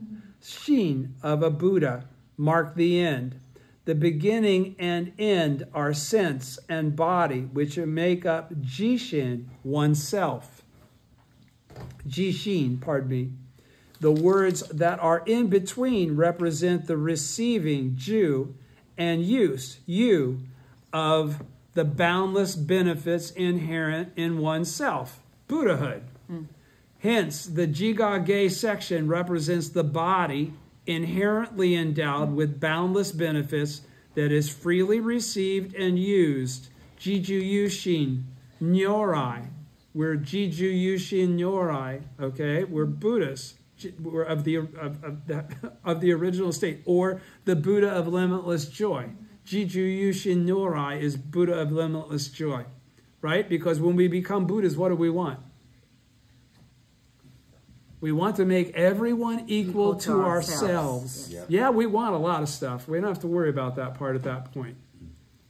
shin, of a Buddha, mark the end. The beginning and end are sense and body, which make up jishin, oneself. Jishin, pardon me. The words that are in between represent the receiving, ju, and use, you, of the boundless benefits inherent in oneself, Buddhahood. Hence, the Jigage section represents the body inherently endowed with boundless benefits that is freely received and used. Jiju Yushin Nyorai. We're Jiju Yushin Nyorai, okay? We're Buddhists. We're of the original state, or the Buddha of limitless joy. Jiju Yushin Nyorai is Buddha of limitless joy, right? Because when we become Buddhas, what do we want? We want to make everyone equal to ourselves. Yep. Yeah, we want a lot of stuff. We don't have to worry about that part at that point.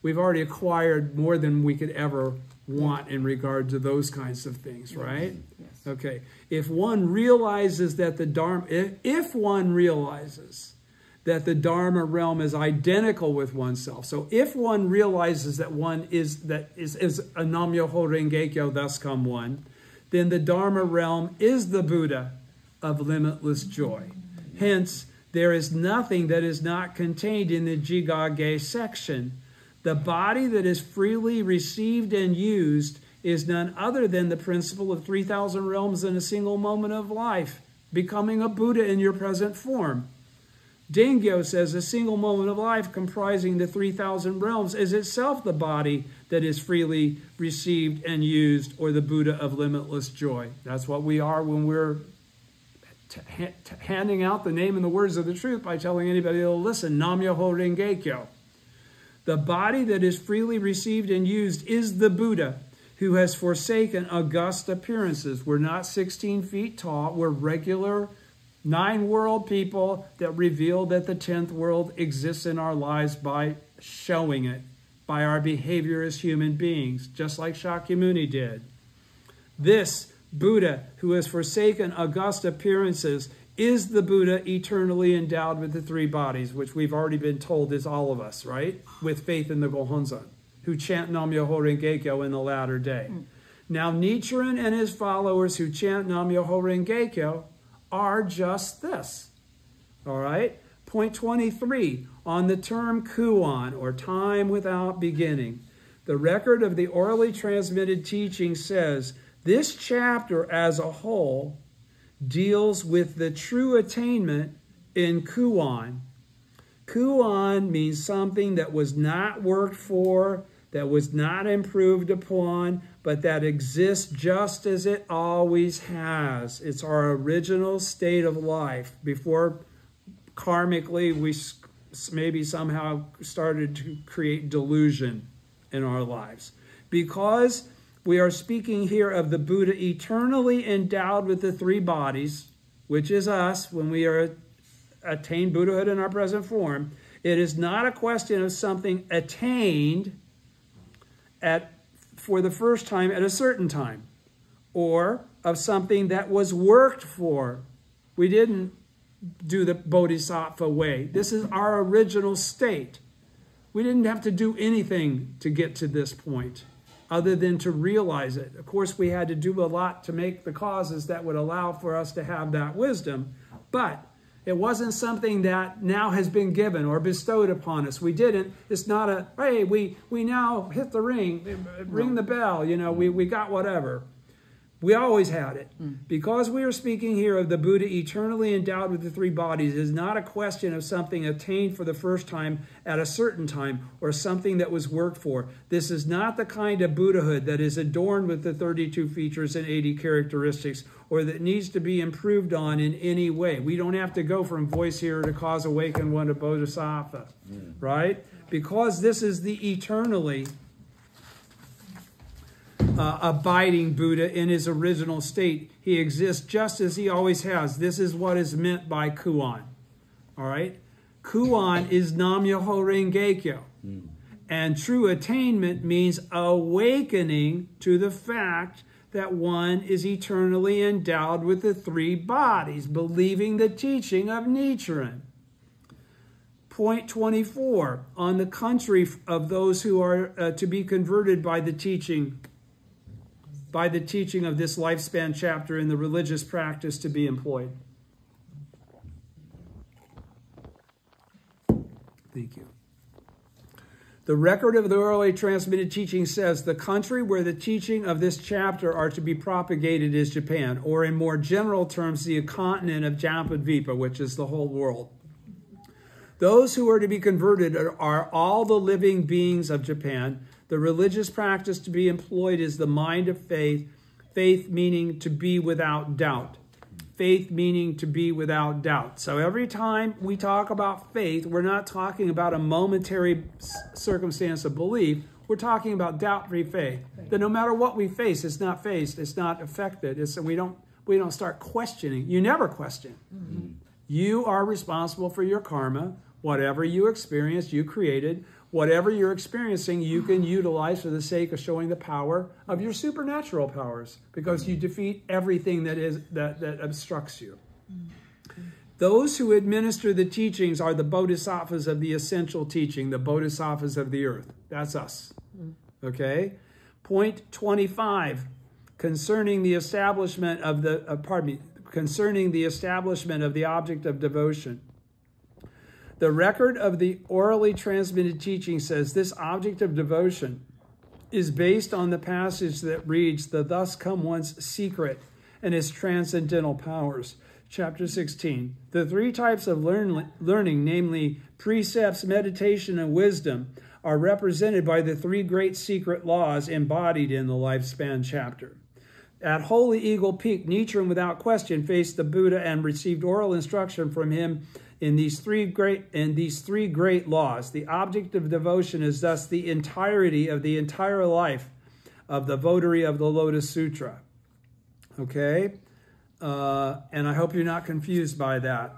We've already acquired more than we could ever want in regard to those kinds of things, right? Yes. Okay. If one realizes that the Dharma, if one realizes that the Dharma realm is identical with oneself, so if one realizes that one is a Nam-myoho Renge-kyo, thus come one, then the Dharma realm is the Buddha of limitless joy. Hence, there is nothing that is not contained in the Jigage section. The body that is freely received and used is none other than the principle of 3,000 realms in a single moment of life, becoming a Buddha in your present form. Dengyo says a single moment of life comprising the 3,000 realms is itself the body that is freely received and used, or the Buddha of limitless joy. That's what we are when we're handing out the name and the words of the truth by telling anybody to listen, Nam-myoho Renge-kyo. The body that is freely received and used is the Buddha who has forsaken august appearances. We're not 16 feet tall. We're regular 9-world people that reveal that the 10th world exists in our lives by showing it, by our behavior as human beings, just like Shakyamuni did. This Buddha who has forsaken august appearances is the Buddha eternally endowed with the 3 bodies, which we've already been told is all of us, right? With faith in the Gohonzon, who chant Nam-myoho Renge-kyo in the latter day. Now, Nichiren and his followers who chant Nam-myoho Renge-kyo are just this. All right? Point 23, on the term Kuan, or time without beginning. The record of the orally transmitted teaching says, this chapter as a whole deals with the true attainment in Kuan. Kuan means something that was not worked for, that was not improved upon, but that exists just as it always has. It's our original state of life before karmically we maybe somehow started to create delusion in our lives. Because we are speaking here of the Buddha eternally endowed with the 3 bodies, which is us when we are attained Buddhahood in our present form. It is not a question of something attained for the first time at a certain time, or of something that was worked for We didn't do the Bodhisattva way. This is our original state. We didn't have to do anything to get to this point other than to realize it. Of course, we had to do a lot to make the causes that would allow for us to have that wisdom, but it wasn't something that now has been given or bestowed upon us. We didn't. It's not a, hey, we now hit the ring the bell, you know, we got whatever. We always had it. Because we are speaking here of the Buddha eternally endowed with the three bodies, it is not a question of something attained for the first time at a certain time or something that was worked for. This is not the kind of Buddhahood that is adorned with the 32 features and 80 characteristics or that needs to be improved on in any way. We don't have to go from voice hearer to cause awakened one to Bodhisattva, right? Because this is the eternally abiding Buddha in his original state. He exists just as he always has. This is what is meant by Kuan. All right? Kuan is Nam-myoho Renge-kyo. And true attainment means awakening to the fact that one is eternally endowed with the three bodies, believing the teaching of Nichiren. Point 24, on the contrary of those who are to be converted by the teaching of this lifespan chapter in the religious practice to be employed. Thank you. The record of the orally transmitted teaching says the country where the teaching of this chapter are to be propagated is Japan, or in more general terms, the continent of Jampadvipa, which is the whole world. Those who are to be converted are all the living beings of Japan. The religious practice to be employed is the mind of faith, faith meaning to be without doubt. Faith meaning to be without doubt. So every time we talk about faith, we're not talking about a momentary circumstance of belief. We're talking about doubt-free faith. That no matter what we face, it's not faced, it's not affected. We don't start questioning. You never question. You are responsible for your karma. Whatever you experience, you created. Whatever you're experiencing, you can utilize for the sake of showing the power of your supernatural powers, because you defeat everything that obstructs you. Those who administer the teachings are the bodhisattvas of the essential teaching, the bodhisattvas of the earth. That's us. Okay? Point 25, concerning the establishment of concerning the establishment of the object of devotion. The record of the orally transmitted teaching says this object of devotion is based on the passage that reads, the thus come one's secret and his transcendental powers. Chapter 16. The three types of learning, namely precepts, meditation, and wisdom, are represented by the three great secret laws embodied in the lifespan chapter. At Holy Eagle Peak, Nichiren without question faced the Buddha and received oral instruction from him in these three great laws. The object of devotion is thus the entirety of the entire life of the votary of the Lotus Sutra. Okay? And I hope you're not confused by that.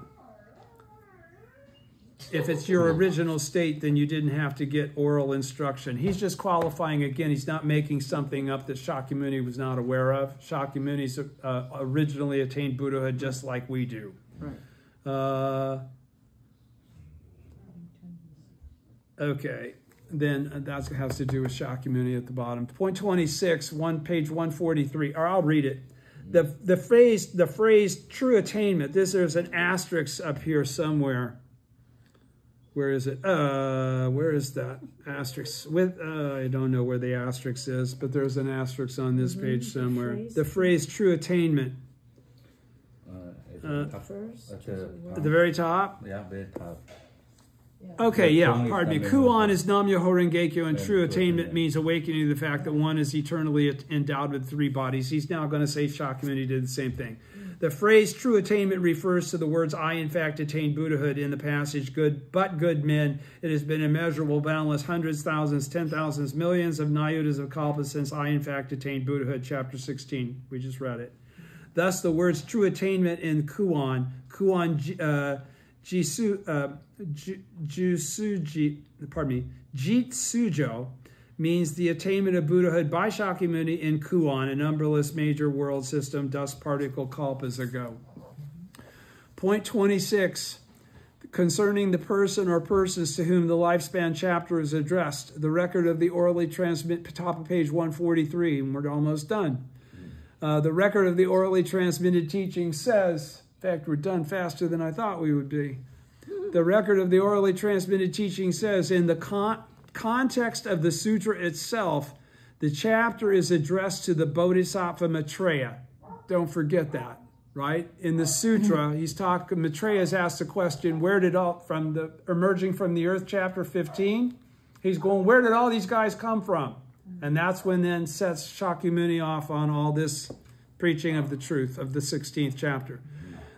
If it's your original state, then you didn't have to get oral instruction. He's just qualifying again. He's not making something up that Shakyamuni was not aware of. Shakyamuni's originally attained Buddhahood just like we do. Right. Okay, then that has to do with Shakyamuni at the bottom. Point 26, page 143, or I'll read it. The phrase true attainment, there's an asterisk up here somewhere. Where is it? Where is that asterisk? I don't know where the asterisk is, but there's an asterisk on this page somewhere. The phrase true attainment. First? At the very top? Yeah, very top. Okay, yeah, pardon me. Kuan is Nam-myoho Renge-kyo, and true attainment means awakening to the fact that one is eternally endowed with three bodies. He's now going to say Shakyamuni did the same thing. The phrase true attainment refers to the words, I in fact attained Buddhahood in the passage, good men. It has been immeasurable, boundless, hundreds, thousands, 10,000s, millions of nayutas of kalpas since I in fact attained Buddhahood, chapter 16. We just read it. Thus, the words true attainment in Kuan Jitsujo means the attainment of Buddhahood by Shakyamuni in Kuan, a numberless major world system, dust particle kalpas ago. Point 26, concerning the person or persons to whom the lifespan chapter is addressed. The record of the orally transmitted, top of page 143, and we're almost done. The record of the orally transmitted teaching says, in fact, we're done faster than I thought we would be. The record of the orally transmitted teaching says, in the context of the sutra itself, the chapter is addressed to the Bodhisattva Maitreya. Don't forget that, right? In the sutra, Maitreya has asked the question, where did emerging from the earth, chapter 15? He's going, where did all these guys come from? And that's when then sets Shakyamuni off on all this preaching of the truth of the 16th chapter.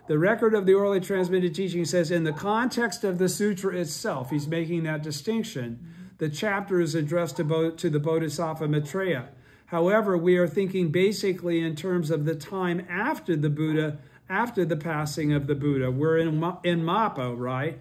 The record of the orally transmitted teaching says, in the context of the sutra itself, he's making that distinction, the chapter is addressed to the Bodhisattva Maitreya. However, we are thinking basically in terms of the time after the Buddha, after the passing of the Buddha. We're in Mappo, right?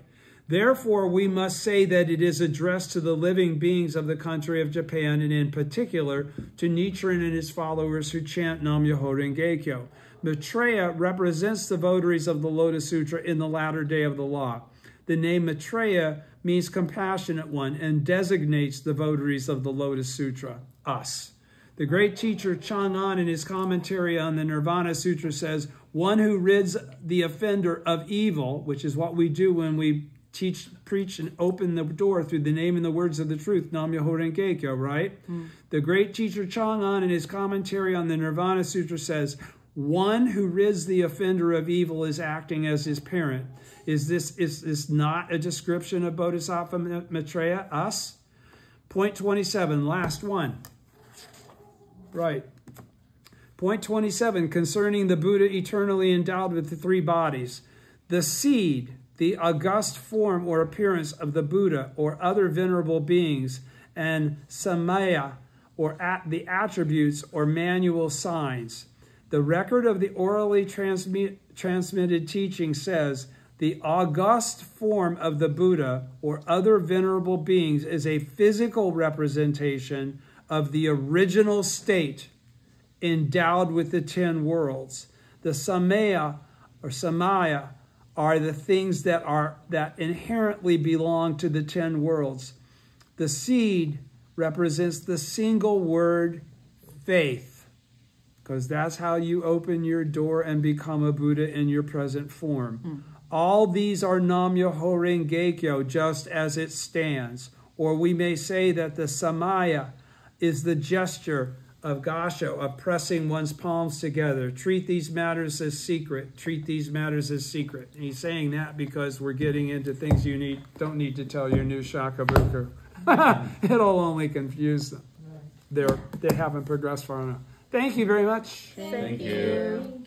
Therefore, we must say that it is addressed to the living beings of the country of Japan, and in particular to Nichiren and his followers who chant Nam-myoho Renge-kyo. Maitreya represents the votaries of the Lotus Sutra in the latter day of the law. The name Maitreya means compassionate one and designates the votaries of the Lotus Sutra, us. The great teacher Chang'an in his commentary on the Nirvana Sutra says, one who rids the offender of evil, which is what we do when we teach, preach, and open the door through the name and the words of the truth, Nam-myoho Renge-kyo, right? The great teacher Chang'an in his commentary on the Nirvana Sutra says, one who rids the offender of evil is acting as his parent. Is this not a description of Bodhisattva Maitreya, us? Point 27, last one. Right. Point 27, concerning the Buddha eternally endowed with the three bodies. The seed, the august form or appearance of the Buddha or other venerable beings, and samaya, or the attributes or manual signs. The record of the orally transmitted teaching says, the august form of the Buddha or other venerable beings is a physical representation of the original state endowed with the 10 worlds. The samaya or samaya are the things that inherently belong to the 10 worlds. The seed represents the single word faith, because that's how you open your door and become a Buddha in your present form. All these are Nam-myoho Renge-kyo, just as it stands. Or we may say that the samaya is the gesture of gasho, of pressing one's palms together. Treat these matters as secret. Treat these matters as secret. And he's saying that because we're getting into things you don't need to tell your new shakabuku. It'll only confuse them. They haven't progressed far enough. Thank you very much. Thank you.